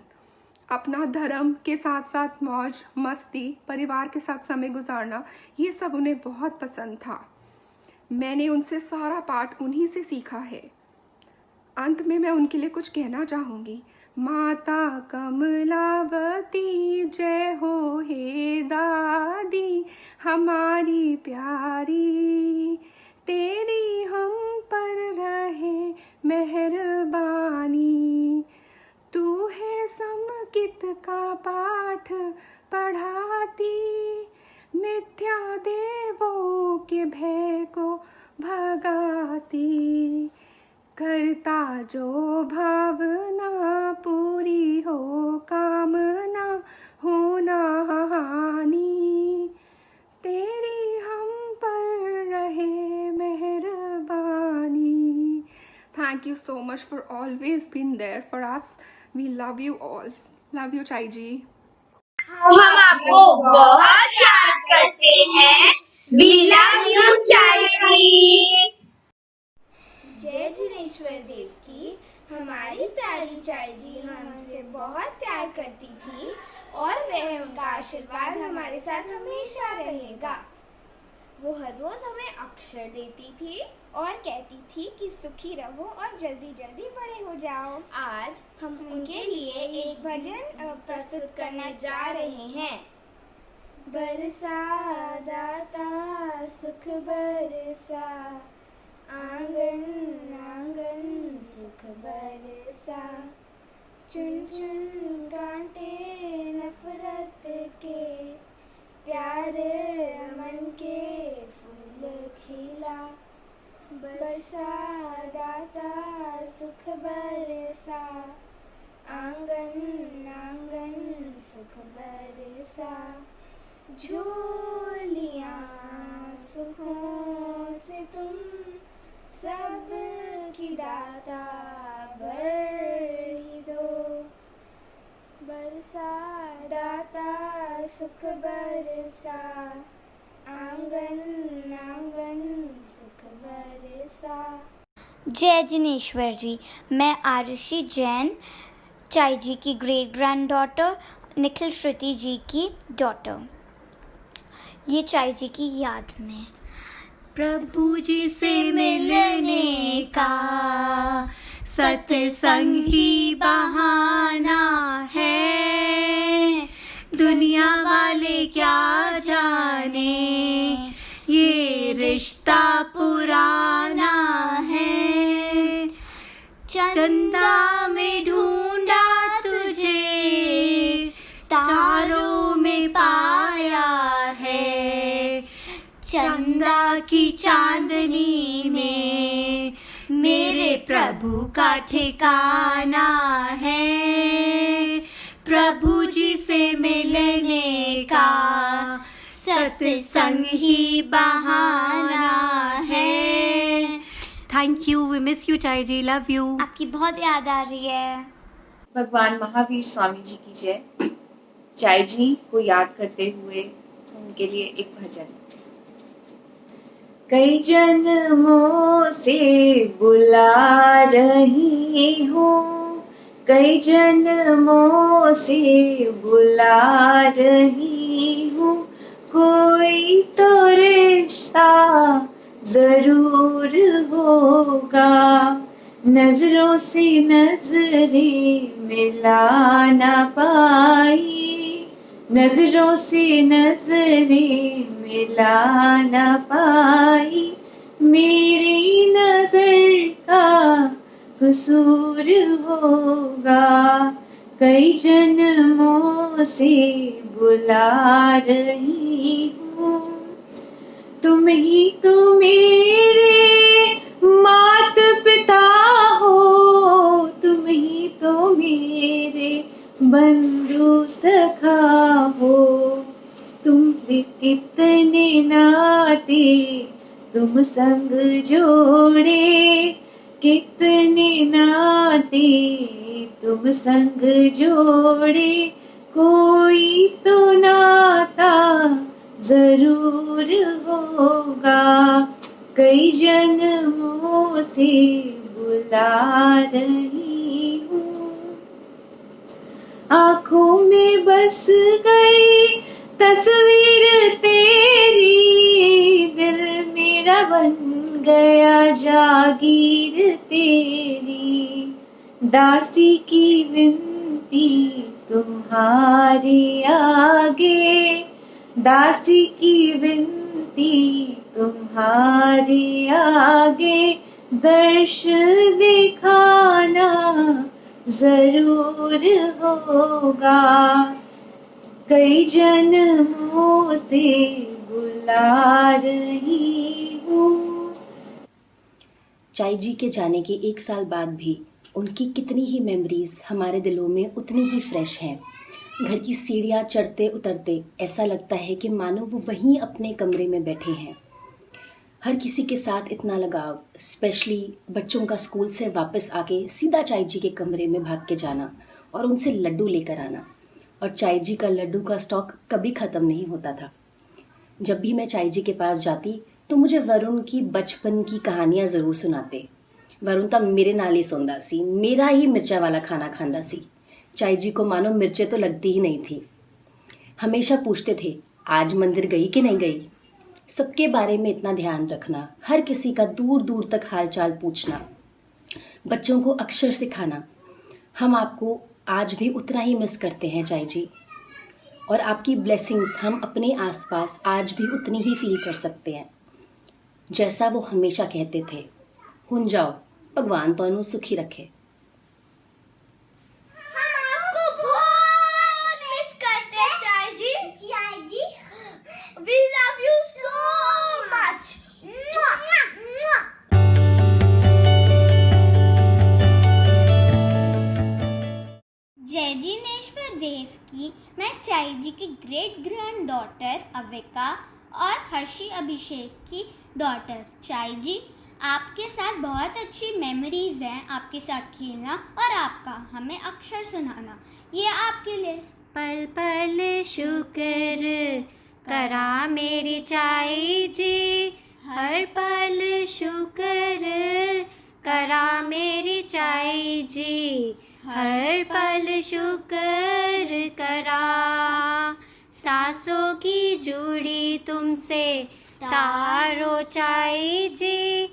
अपना धर्म के साथ साथ मौज मस्ती, परिवार के साथ समय गुजारना, ये सब उन्हें बहुत पसंद था। मैंने उनसे सारा पाठ उन्हीं से सीखा है। अंत में मैं उनके लिए कुछ कहना चाहूँगी। माता कमलावती जय हो हे दादी हमारी प्यारी, तेरी हम पर रहे मेहरबानी। तू है समकित का पाठ पढ़ाती, मिथ्या देवों के भय को भगाती। करता जो भावना पूरी हो कामना होना हानि, तेरी हम पर रहे मेहरबानी। Thank you so much for always being there for us. We love you all. Love you चाय जी। हम आपको बहुत याद करते हैं। We love you चाय जी। जय जिनेश्वर देव की। हमारी प्यारी चाय जी हमसे बहुत प्यार करती थी और वह उनका आशीर्वाद हमारे साथ हमेशा रहेगा। वो हर रोज हमें अक्षर देती थी और कहती थी कि सुखी रहो और जल्दी जल्दी बड़े हो जाओ। आज हम उनके लिए एक भजन प्रस्तुत करने जा रहे हैं। बरसा दाता सुख बरसा, आंगन आंगन सुख बरसा। चुन चुन कांटे नफरत के, प्यार मन के फूल खिला। बरसा दाता सुख बरसा, आंगन आंगन सुख बरसा। झोलियाँ सुखों से तुम सब की दाता भर ही दो। बरसा दाता सुख बरसा, आंगन आंगन सुख बरसा। जय जिनेश्वर जी। मैं आरुषि जैन, चाय जी की ग्रेट ग्रैंड डॉटर, निखिल श्रुति जी की डॉटर। ये चाय जी की याद में। प्रभु जी से मिलने का सत्संग ही बहाना है, दुनिया वाले क्या जाने ये रिश्ता पुराना है। चंदा में ढूंढा तुझे, सितारों में पाया है, चंदा की चांदनी में मेरे प्रभु का ठिकाना है। प्रभु जी से मिलने का सत्संग ही बहाना है। Thank you, we miss you Chai ji, love you. आपकी बहुत याद आ रही है। भगवान महावीर स्वामी जी की जय। चाय जी को याद करते हुए उनके लिए एक भजन। कई जन्मों से बुला रही हूँ, कई जन्मों से बुला रही हूँ, कोई तो रिश्ता जरूर होगा। नजरों से नजरें मिला ना पाई, नजरों से नजरें मिला ना पाई, मेरी नजर का कसूर होगा। कई जन्मों से बुला रही हूँ, तुम ही तो मेरे मात पिता हो, तुम ही तो मेरे बंधु सखा हो। तुम कितने नाते तुम संग जोड़े, कितने नाते तुम संग जोड़े, कोई तो नाता जरूर होगा। कई जन्मों से बुला रही हूँ, आँखों में बस गई तस्वीर तेरी, दिल मेरा बन गया जागीर तेरी। दासी की विनती तुम्हारे आगे, दासी की विनती तुम्हारे आगे, दर्श दिखाना जरूर होगा। कई जन्मों से बुला रही हूँ। चाय जी के जाने के 1 साल बाद भी उनकी कितनी ही मेमोरीज हमारे दिलों में उतनी ही फ्रेश हैं। घर की सीढ़ियाँ चढ़ते उतरते ऐसा लगता है कि मानो वो वहीं अपने कमरे में बैठे हैं। हर किसी के साथ इतना लगाव, स्पेशली बच्चों का स्कूल से वापस आके सीधा चाय जी के कमरे में भाग के जाना और उनसे लड्डू लेकर आना। और चाय जी का लड्डू का स्टॉक कभी ख़त्म नहीं होता था। जब भी मैं चाय जी के पास जाती तो मुझे वरुण की बचपन की कहानियाँ ज़रूर सुनाते। वरुण तो मेरे नाल ही सौंदा सी, मेरा ही मिर्चा वाला खाना खांदा सी। चाय जी को मानो मिर्चें तो लगती ही नहीं थी। हमेशा पूछते थे आज मंदिर गई कि नहीं गई। सबके बारे में इतना ध्यान रखना, हर किसी का दूर दूर तक हालचाल पूछना, बच्चों को अक्षर सिखाना। हम आपको आज भी उतना ही मिस करते हैं चाय जी, और आपकी ब्लेसिंग्स हम अपने आसपास आज भी उतनी ही फील कर सकते हैं। जैसा वो हमेशा कहते थे, हुन जाओ भगवान तुहानू सुखी रखे। We love you so much. जय जिनेश्वर देव की मैं चाय जी की ग्रेट ग्रैंड डॉटर अविका और हर्षी अभिषेक की डॉटर। चाय जी, आपके साथ बहुत अच्छी मेमोरीज हैं, आपके साथ खेलना और आपका हमें अक्षर सुनाना। ये आपके लिए। पल पल शुक्र करा मेरी चाय जी, हर पल शुक्र करा मेरी चाय जी, हर पल शुक्र करा। सांसों की जुड़ी तुमसे तारो चाय जी,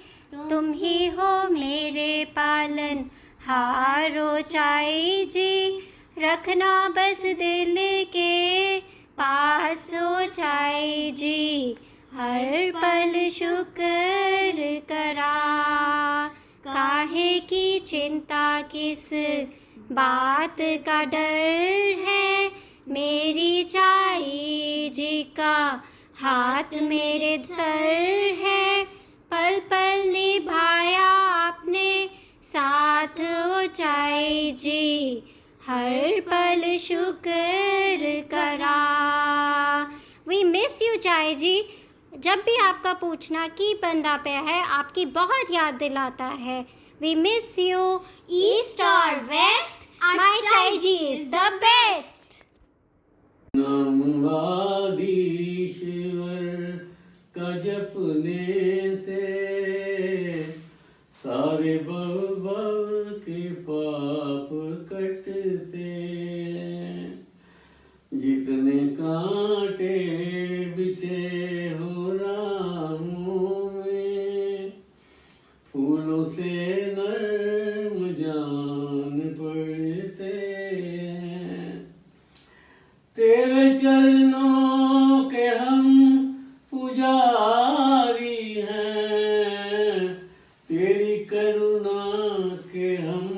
तुम ही हो मेरे पालन हारो चाय जी। रखना बस दिल के पास हो चाय जी, हर पल शुक्र करा। काहे की चिंता किस बात का डर है, मेरी चाई जी का हाथ मेरे सर है, पल पल निभाया आपने साथ ओ चाई जी, हर पल शुक्र करा। वी मिस यू चाई जी। जब भी आपका पूछना की बंदा पे है, आपकी बहुत याद दिलाता है। We miss you. ईस्ट और west, my Chai ji is the best. नाम आदिश्वर का जपने से सारे भव भव के पाप कटते, जितने कांटे बिछे हो राहों में, फूलों से नर्म जान पड़ते हैं। तेरे चरणों के हम पुजारी हैं, तेरी करुणा के हम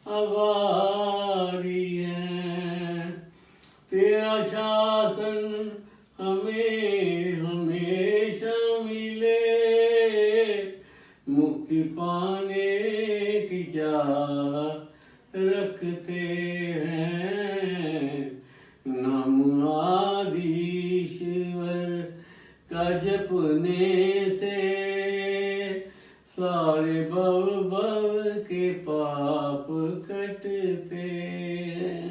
आभारी हैं। तेरा शासन हमें हमेशा मिले, मुक्ति पाने की चाह रखते हैं। नाम आदिश्वर का जपने से सारे भव भव के पाप कटते हैं,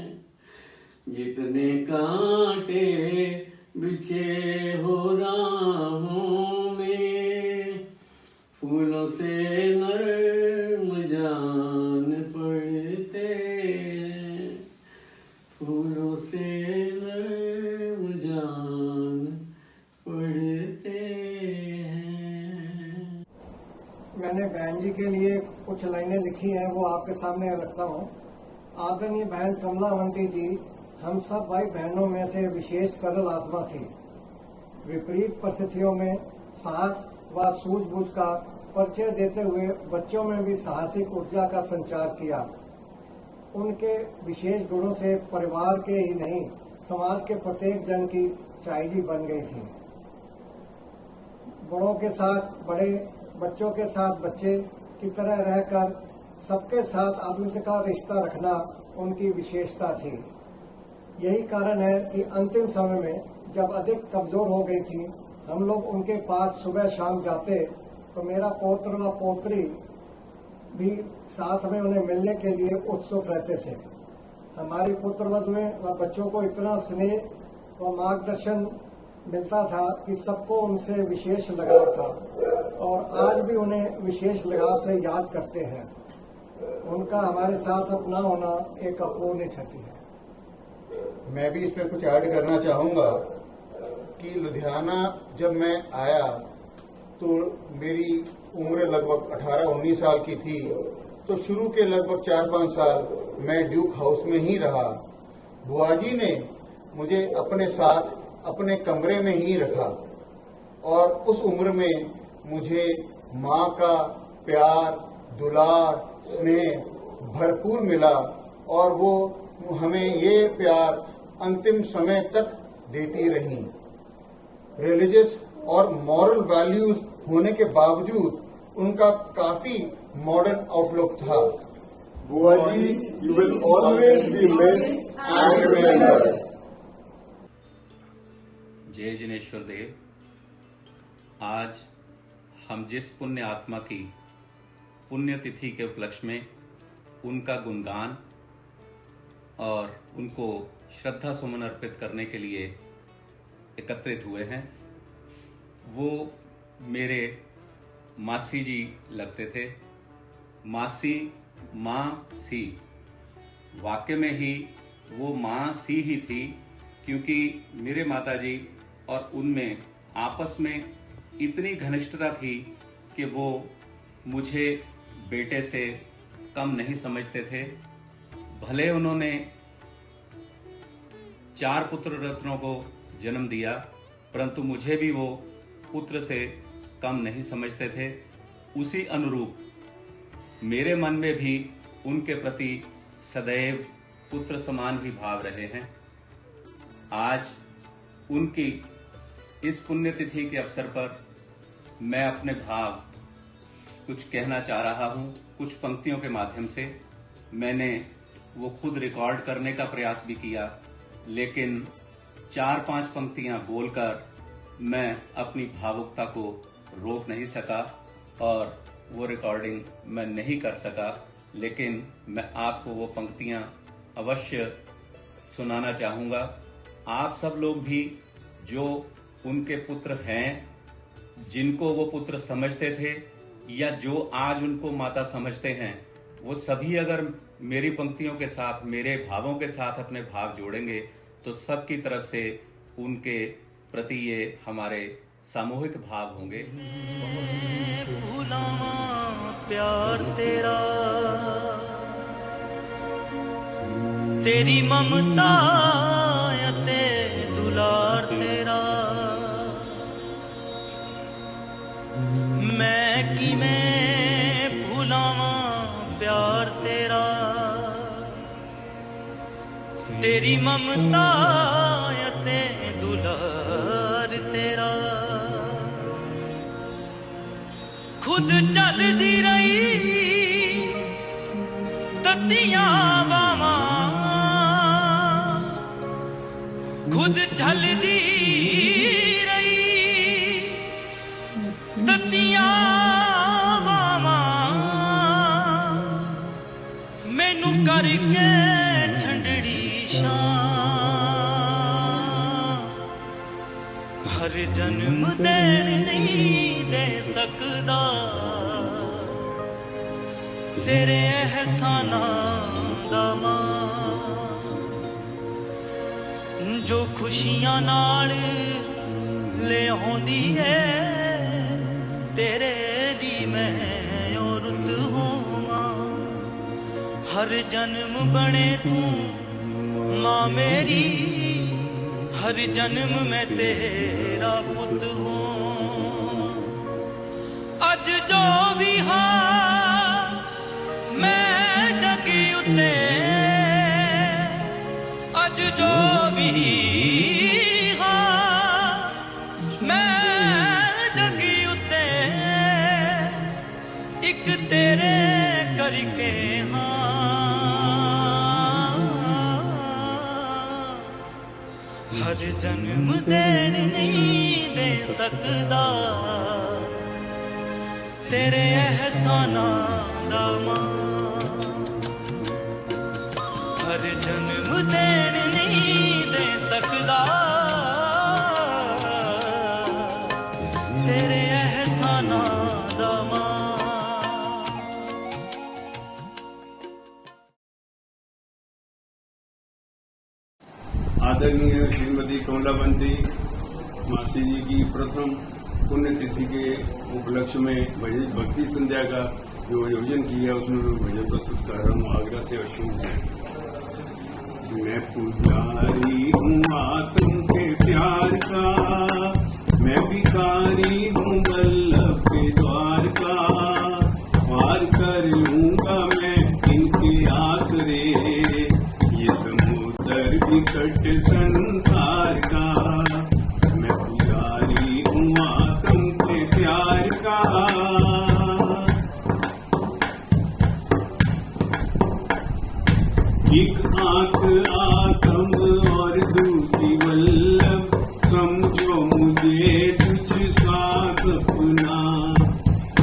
जितने कांटे बिछे हो राहों में, फूलों से नर्म जान पड़ते हैं, फूलों से नर्म जान पड़ते हैं। मैंने बहन जी के लिए कुछ लाइनें लिखी हैं, वो आपके सामने रखता हूँ। आदरणीय बहन कमलावंती जी हम सब भाई बहनों में से विशेष सरल आत्मा थी। विपरीत परिस्थितियों में साहस व सूझबूझ का परिचय देते हुए बच्चों में भी साहसिक ऊर्जा का संचार किया। उनके विशेष गुणों से परिवार के ही नहीं समाज के प्रत्येक जन की चाई जी बन गई थी। बड़ों के साथ बड़े, बच्चों के साथ बच्चे की तरह रहकर सबके साथ आत्मीयता का रिश्ता रखना उनकी विशेषता थी। यही कारण है कि अंतिम समय में जब अधिक कमजोर हो गई थी, हम लोग उनके पास सुबह शाम जाते तो मेरा पौत्र व पौत्री भी साथ में उन्हें मिलने के लिए उत्सुक रहते थे। हमारी पुत्र वधुएं व बच्चों को इतना स्नेह व मार्गदर्शन मिलता था कि सबको उनसे विशेष लगाव था और आज भी उन्हें विशेष लगाव से याद करते हैं। उनका हमारे साथ अपना होना एक अपूर्णीय क्षति है। मैं भी इसमें कुछ ऐड करना चाहूंगा कि लुधियाना जब मैं आया तो मेरी उम्र लगभग 18-19 साल की थी, तो शुरू के लगभग 4-5 साल मैं ड्यूक हाउस में ही रहा। बुआ जी ने मुझे अपने साथ अपने कमरे में ही रखा और उस उम्र में मुझे माँ का प्यार, दुलार, स्नेह भरपूर मिला और वो हमें ये प्यार अंतिम समय तक देती रही। रिलीजियस और मॉरल वैल्यूज होने के बावजूद उनका काफी मॉडर्न आउटलुक था। बुआ जी, you will always be missed and remembered. जय जिनेश्वर देव। आज हम जिस पुण्य आत्मा की पुण्यतिथि के उपलक्ष्य में उनका गुणगान और उनको श्रद्धा सुमन अर्पित करने के लिए एकत्रित हुए हैं, वो मेरे मासी जी लगते थे। मासी, माँ सी, वाकई में ही वो माँ सी ही थी, क्योंकि मेरे माताजी और उनमें आपस में इतनी घनिष्ठता थी कि वो मुझे बेटे से कम नहीं समझते थे। भले उन्होंने 4 पुत्र रत्नों को जन्म दिया, परंतु मुझे भी वो पुत्र से कम नहीं समझते थे। उसी अनुरूप मेरे मन में भी उनके प्रति सदैव पुत्र समान ही भाव रहे हैं। आज उनकी इस पुण्यतिथि के अवसर पर मैं अपने भाव कुछ कहना चाह रहा हूं। कुछ पंक्तियों के माध्यम से मैंने वो खुद रिकॉर्ड करने का प्रयास भी किया, लेकिन 4-5 पंक्तियां बोलकर मैं अपनी भावुकता को रोक नहीं सका और वो रिकॉर्डिंग मैं नहीं कर सका। लेकिन मैं आपको वो पंक्तियां अवश्य सुनाना चाहूंगा। आप सब लोग भी जो उनके पुत्र हैं, जिनको वो पुत्र समझते थे या जो आज उनको माता समझते हैं, वो सभी अगर मेरी पंक्तियों के साथ, मेरे भावों के साथ अपने भाव जोड़ेंगे तो सबकी तरफ से उनके प्रति ये हमारे सामूहिक भाव होंगे। प्यार तेरा, तेरी ममता ते दुलार तेरा, मैं कि मैं भुलावा प्यार तेरा, तेरी ममता ते दुलार तेरा। खुद चलदी रही ततियां बावां, खुद चलदी रही ततियां बावां, मैनू करके ठंडड़ी शां, हर जन्म देन नहीं दे सकदा तेरे एहसानां दा मां, जो खुशियां नाल ले आउंदी है तेरे लिए मैं औरत होवां। हर जन्म बने तू मां मेरी, हर जन्म मैं तेरा पुत हूं। अज जो भी हाँ मैं जगी उते, अज जो भी हाँ मैं जगी उते, एक तेरे करके हर जन्म देन नहीं दे सकदा तेरे एहसानां दा मां, हर जन्म देन नहीं दे सकदा तेरे एहसानां दा मां। आदरणीय श्रीमती कमलाबंती मासी जी की प्रथम पुण्यतिथि के उपलक्ष्य में भक्ति संध्या का जो आयोजन किया उसमें मैं भजन प्रस्तुत कर रहा हूँ। आगरा से अशोक है। मैं पुजारी हूँ आत्म के प्यार का, मैं भिखारी हूँ वल्लभ के द्वार का, पार कर लूंगा मैं इनके आसरे ये समुद्र विकट संसार का। मैं पुजारी हूँ आत्म के प्यार का, एक आंख आत्म और दूसरी वल्लभ, समझो मुझे कुछ सा सपना।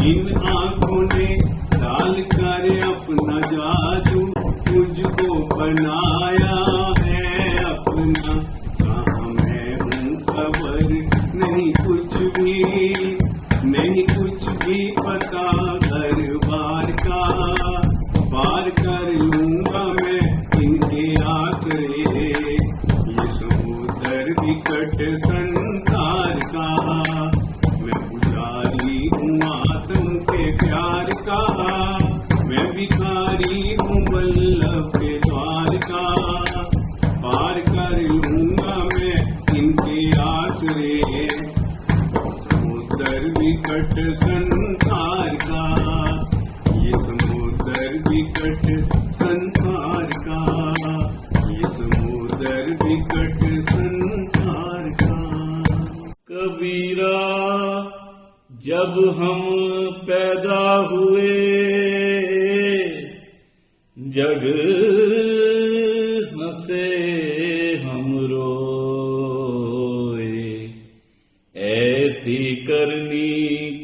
इन आंखों ने डाल कर अपना जादू मुझको बनाया है अपना। कहाँ मैं हूँ खबर नहीं कुछ भी, नहीं कुछ भी पता घर बार का, पार कर लूंगा मैं इनके आसरे ये समुद्र विकट संसार का। मैं पुजारी हूँ आत्म के प्यार का, मैं भिखारी हूँ वल्लभ के द्वार का, पार कर लूंगा मैं इनके आसरे समुद्र विकट संसार का, ये समुद्र विकट संसार का, ये समुद्र विकट संसार जब हम पैदा हुए जग हंसे हम रोए, ऐसी करनी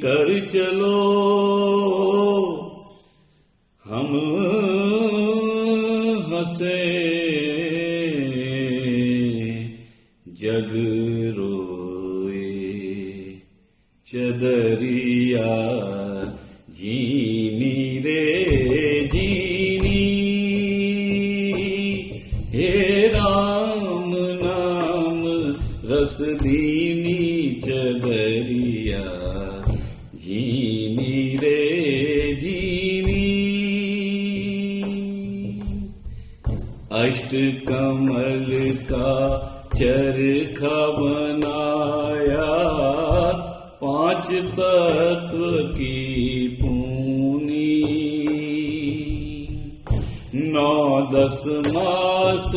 कर चलो हम हंसे जग रोए। चदरिया जीनी रे जीनी, हे राम नाम रस दीनी। चदरिया जीनी रे जीनी, अष्ट कमल का चरखा बनाया, पांच तत्व की पूनी। 9-10 मास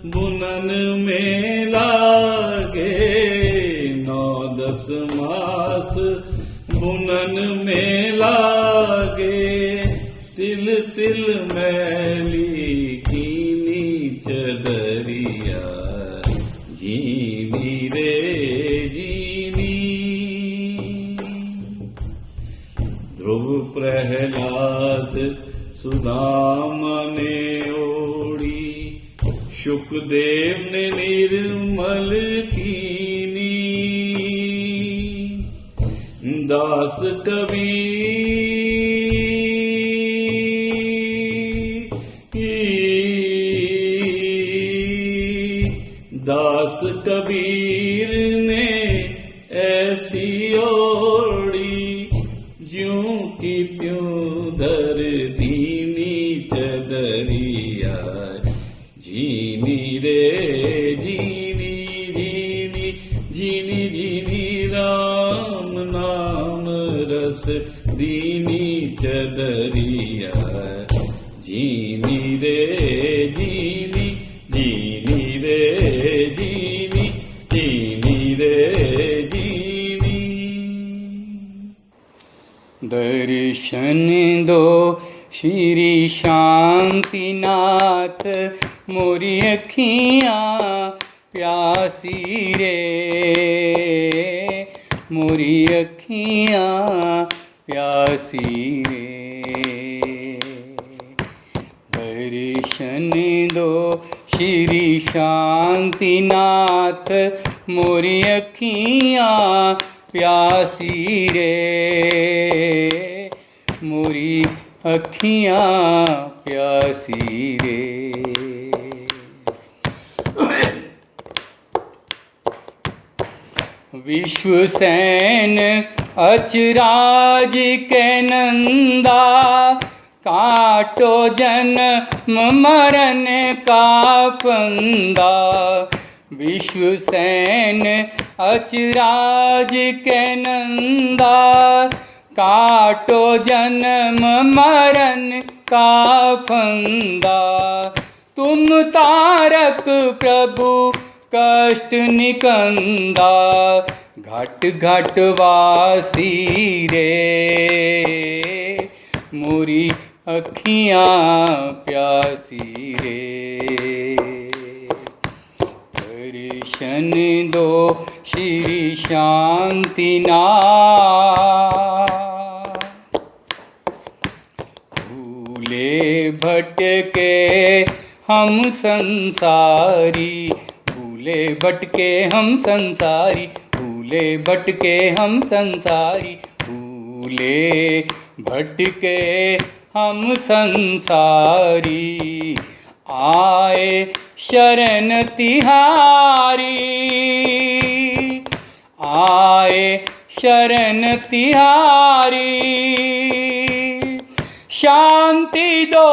बुनन में लागे, 9-10 मास बुनन में लागे। तिल तिल मैली कीनी चदरिया जीनी रे जीनी। ध्रुव प्रहलाद सुदामा ने ओढ़ी, शुकदेव ने निर्मल कीनी। दास कबीर ने ऐसी ओढ़ी, ज्यों की त्यों धर दीनी चदरिया जीनी रे जीनी जीनी जीनी जीनी। राम नाम रस दीनी चदरिया जीनी रे जीनी जीनी रे जीनी जीनी रे जीनी। दर्शन दो श्री शांतिनाथ, मोरी अखियाँ प्यासी रे, मोरी अखियाँ प्यासी रे। दर्शन दो श्री शांतिनाथ, मोरी अखियाँ प्यासी रे, मोरी अखियाँ प्यासी रे। विश्वसैन अचराज के नंदा, काटो जन्म मरण का फंदा। विश्वसैन अचराज के नंदा, काटो जन्म मरण का फंदा। तुम तारक प्रभु कष्ट निकंदा, घट घट वासी रे, मोरी अखियाँ प्यासी रे। दर्शन दो श्री शांतिनाथ, भूले भटके हम संसारी, भूले भटके हम संसारी, भूले भटके हम संसारी, भूले भटके हम संसारी। आए शरण तिहारी, आए शरण तिहारी। शांति दो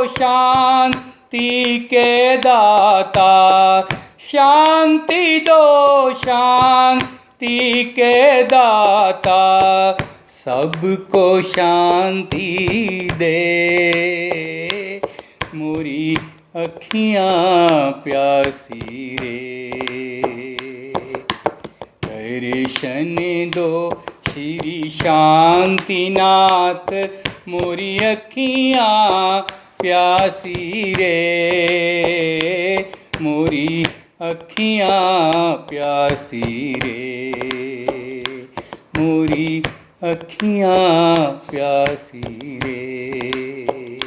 शांति के दाता, शांति दो शांति के दाता। सबको शांति दे, मोरी अखियाँ प्यासी रे। दर्शन दो श्री शांतिनाथ मोरी अखियाँ प्यासी रे, मोरी अखियाँ प्यासी रे, मोरी अखियाँ प्यासी रे,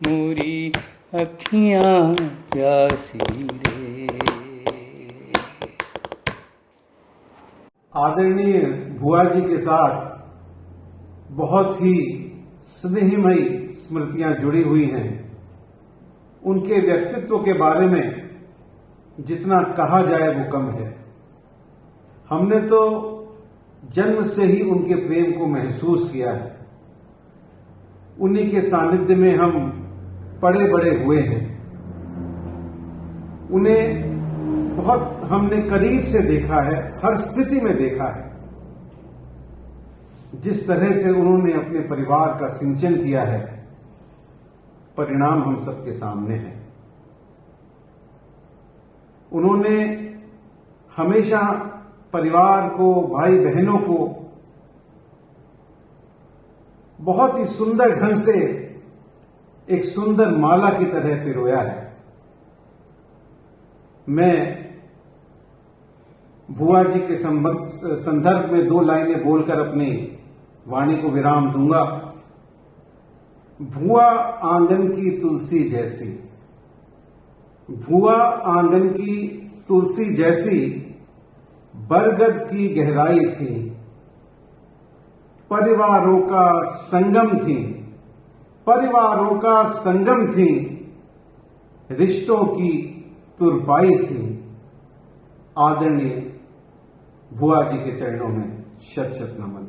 मोरी अखियाँ प्यासी रे। आदरणीय भुआ जी के साथ बहुत ही स्नेहमयी स्मृतियां जुड़ी हुई हैं। उनके व्यक्तित्व के बारे में जितना कहा जाए वो कम है। हमने तो जन्म से ही उनके प्रेम को महसूस किया है। उन्हीं के सानिध्य में हम पड़े बड़े हुए हैं। उन्हें बहुत हमने करीब से देखा है, हर स्थिति में देखा है। जिस तरह से उन्होंने अपने परिवार का सिंचन किया है, परिणाम हम सबके सामने है। उन्होंने हमेशा परिवार को, भाई बहनों को बहुत ही सुंदर ढंग से एक सुंदर माला की तरह पिरोया है। मैं भुआ जी के संदर्भ में 2 लाइनें बोलकर अपनी वाणी को विराम दूंगा। भुआ आंगन की तुलसी जैसी, भुआ आंगन की तुलसी जैसी बरगद की गहराई थी, परिवारों का संगम थी, परिवारों का संगम थी, रिश्तों की तुरपाई थी। आदरणीय भुआ जी के चरणों में शत शत नमन।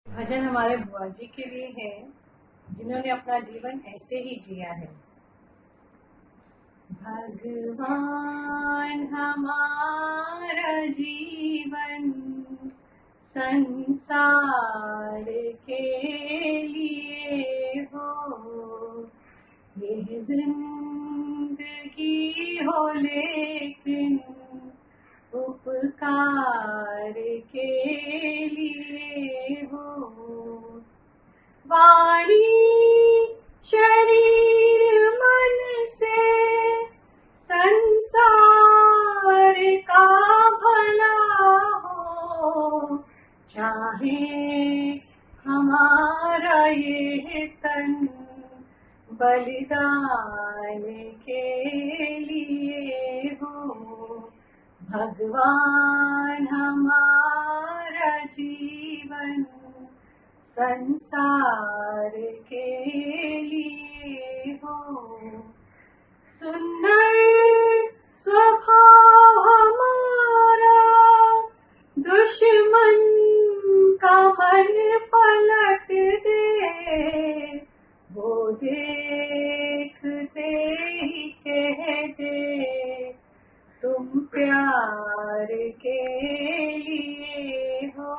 भजन हमारे बुआ जी के लिए है, जिन्होंने अपना जीवन ऐसे ही जिया है। भगवान हमारा जीवन संसार के लिए हो, यह जिंदगी हो लेकिन उपकार के लिए हो। वाणी शरीर मन से संसार का भला हो, चाहे हमारा ये तन बलिदान के लिए हो। भगवान हमारा जीवन संसार के लिए हो। सुंदर स्वभाव हमारा दुश्मन का मन पलट दे, वो देखते ही कह दे तुम प्यार के लिए हो।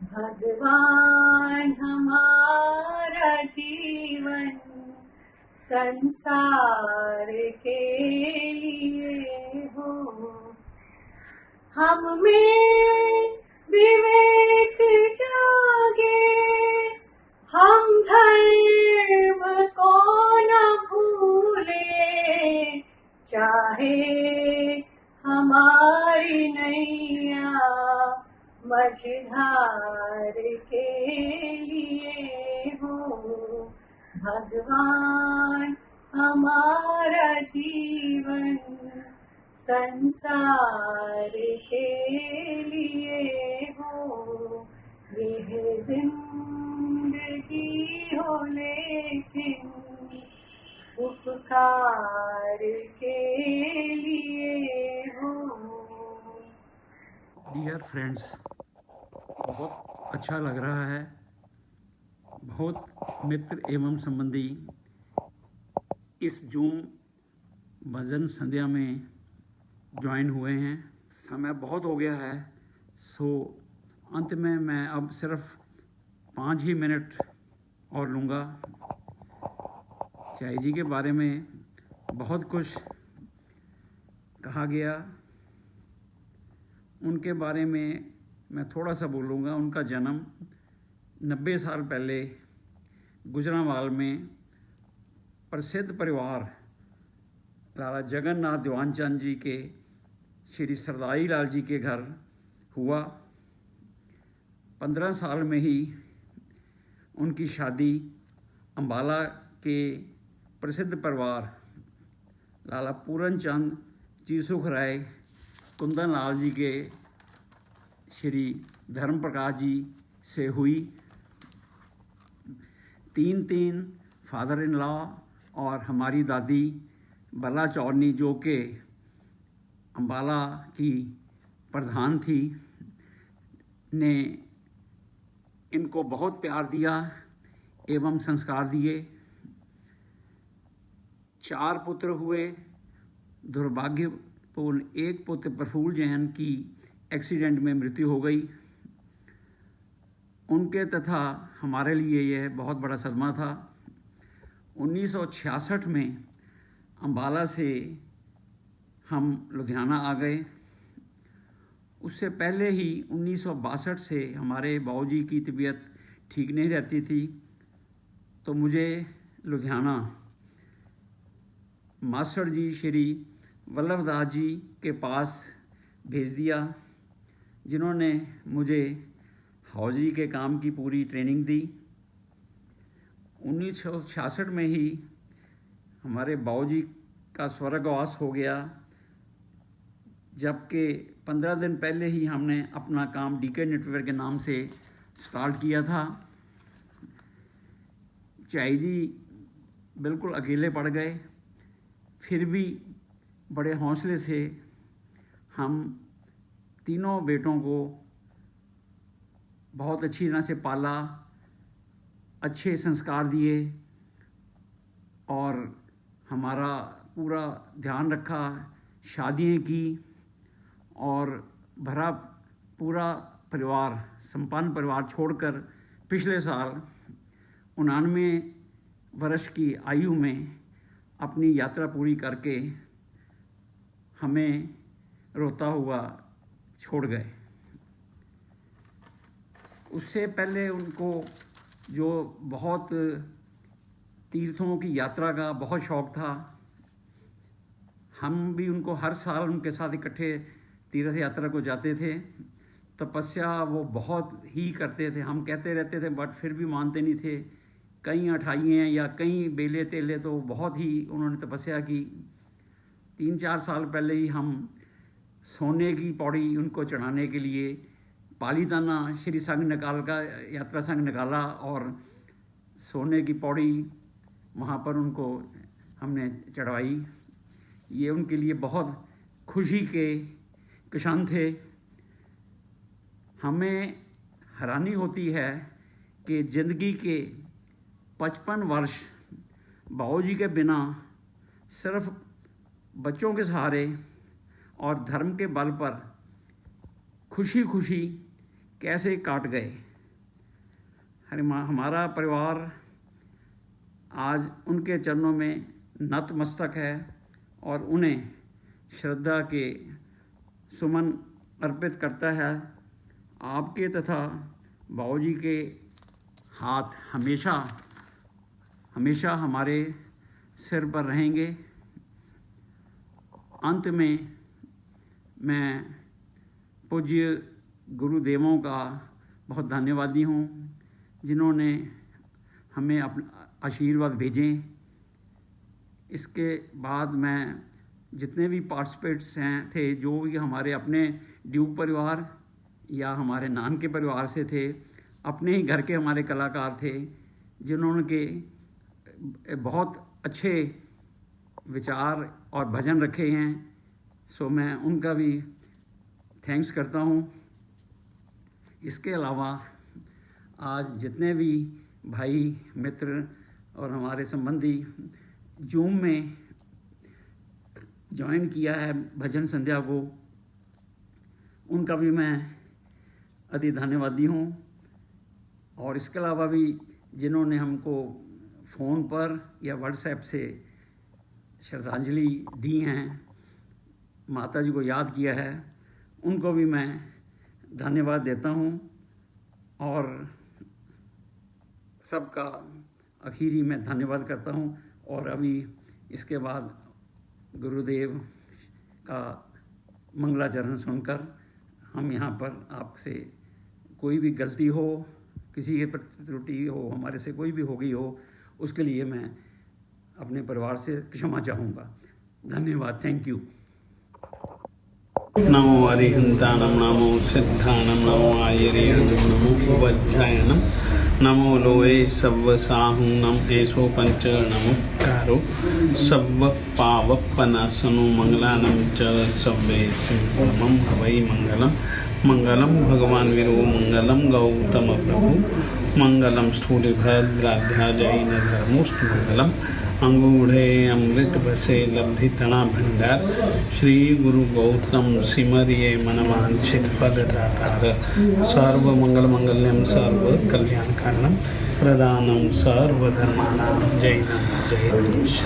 भगवान हमारा जीवन संसार के लिए हो। हम में विवेक जागे, हम धर्म को न भूले, चाहे हमारी नैया मझधार के लिए हो। भगवान हमारा जीवन संसार के लिए हो। यह जिंदगी हो लेकिन उपकार के लिए हो। डियर फ्रेंड्स, बहुत अच्छा लग रहा है। बहुत मित्र एवं संबंधी इस जूम भजन संध्या में ज्वाइन हुए हैं। समय बहुत हो गया है, सो अंत में मैं अब सिर्फ 5 ही मिनट और लूँगा। चाय जी के बारे में बहुत कुछ कहा गया, उनके बारे में मैं थोड़ा सा बोलूँगा। उनका जन्म 90 साल पहले गुजरांवाल में प्रसिद्ध परिवार लाला जगन्नाथ दीवानचंद जी के श्री सरदाई लाल जी के घर हुआ। 15 साल में ही उनकी शादी अम्बाला के प्रसिद्ध परिवार लाला पूरन चंद जी सुखराय कुंदन लाल जी के श्री धर्म प्रकाश जी से हुई। 3 फादर इन लॉ और हमारी दादी बला चौधरी जो कि अम्बाला की प्रधान थी, ने इनको बहुत प्यार दिया एवं संस्कार दिए। 4 पुत्र हुए। दुर्भाग्यपूर्ण एक पुत्र प्रफुल्ल जैन की एक्सीडेंट में मृत्यु हो गई। उनके तथा हमारे लिए यह बहुत बड़ा सदमा था। 1966 में अम्बाला से हम लुधियाना आ गए। उससे पहले ही 1962 से हमारे बाबूजी की तबीयत ठीक नहीं रहती थी, तो मुझे लुधियाना मास्टर जी श्री वल्लभदास जी के पास भेज दिया, जिन्होंने मुझे हौजी के काम की पूरी ट्रेनिंग दी। 1966 में ही हमारे बाबूजी का स्वर्गवास हो गया, जबकि 15 दिन पहले ही हमने अपना काम डीके नेटवर्क के नाम से स्टार्ट किया था। चाई जी बिल्कुल अकेले पड़ गए, फिर भी बड़े हौसले से हम तीनों बेटों को बहुत अच्छी तरह से पाला, अच्छे संस्कार दिए और हमारा पूरा ध्यान रखा, शादियाँ की और भरा पूरा परिवार, संपन्न परिवार छोड़कर पिछले साल 99 वर्ष की आयु में अपनी यात्रा पूरी करके हमें रोता हुआ छोड़ गए। उससे पहले उनको जो बहुत तीर्थों की यात्रा का बहुत शौक़ था, हम भी उनको हर साल उनके साथ इकट्ठे तीर्थ यात्रा को जाते थे। तपस्या वो बहुत ही करते थे, हम कहते रहते थे बट फिर भी मानते नहीं थे। कई अठाइयाँ या कई बेले तेले तो बहुत ही उन्होंने तपस्या की। 3-4 साल पहले ही हम सोने की पौड़ी उनको चढ़ाने के लिए पालीताना श्री संघ निकाल का यात्रा संघ निकाला और सोने की पौड़ी वहाँ पर उनको हमने चढ़वाई। ये उनके लिए बहुत खुशी के क्षण थे। हमें हैरानी होती है कि ज़िंदगी के 55 वर्ष बाबूजी के बिना सिर्फ बच्चों के सहारे और धर्म के बल पर खुशी खुशी कैसे काट गए। हमारा परिवार आज उनके चरणों में नतमस्तक है और उन्हें श्रद्धा के सुमन अर्पित करता है। आपके तथा बाबूजी के हाथ हमेशा हमेशा हमारे सिर पर रहेंगे। अंत में मैं पूज्य गुरुदेवों का बहुत धन्यवादी हूँ, जिन्होंने हमें अपना आशीर्वाद भेजें। इसके बाद मैं जितने भी पार्टिसिपेंट्स थे, जो भी हमारे अपने ड्यूक परिवार या हमारे नान के परिवार से थे, अपने ही घर के हमारे कलाकार थे, जिन्होंने के बहुत अच्छे विचार और भजन रखे हैं। सो मैं उनका भी थैंक्स करता हूँ। इसके अलावा आज जितने भी भाई मित्र और हमारे संबंधी जूम में ज्वाइन किया है भजन संध्या को, उनका भी मैं अति धन्यवादी हूँ। और इसके अलावा भी जिन्होंने हमको फ़ोन पर या व्हाट्सएप से श्रद्धांजलि दी हैं, माता जी को याद किया है, उनको भी मैं धन्यवाद देता हूँ और सबका आखिरी में धन्यवाद करता हूँ। और अभी इसके बाद गुरुदेव का मंगलाचरण सुनकर हम यहाँ पर आपसे कोई भी गलती हो, किसी के प्रति त्रुटि हो, हमारे से कोई भी हो गई हो, उसके लिए मैं अपने परिवार से क्षमा चाहूँगा। धन्यवाद। Thank you. नमो अरिहंतानम, नमो सिद्धानम, नमो आयर्यानम, नमो वज्रायणम, नमो लोए सव्व साहुनम, एसो पंच नमुक्कारो सव्व पावपनासनो मंगलानम च सव्वे सिंहमम हवै मंगलम। मंगलम भगवान वीरो, मंगलम गौतम प्रभु, मंगलम स्थूलिभद्राध्या जैन धर्मोस्तु मंगलम। अंगूढ़े अमृत बसे लब्धि तणा भंडार, श्री गुरु गौतम सिमरिये मनवांछित पद दातार। सर्व मंगल मंगल्यम सर्व कल्याण कारणम, प्रदानम सर्वधर्माणां जैनम जयदेश।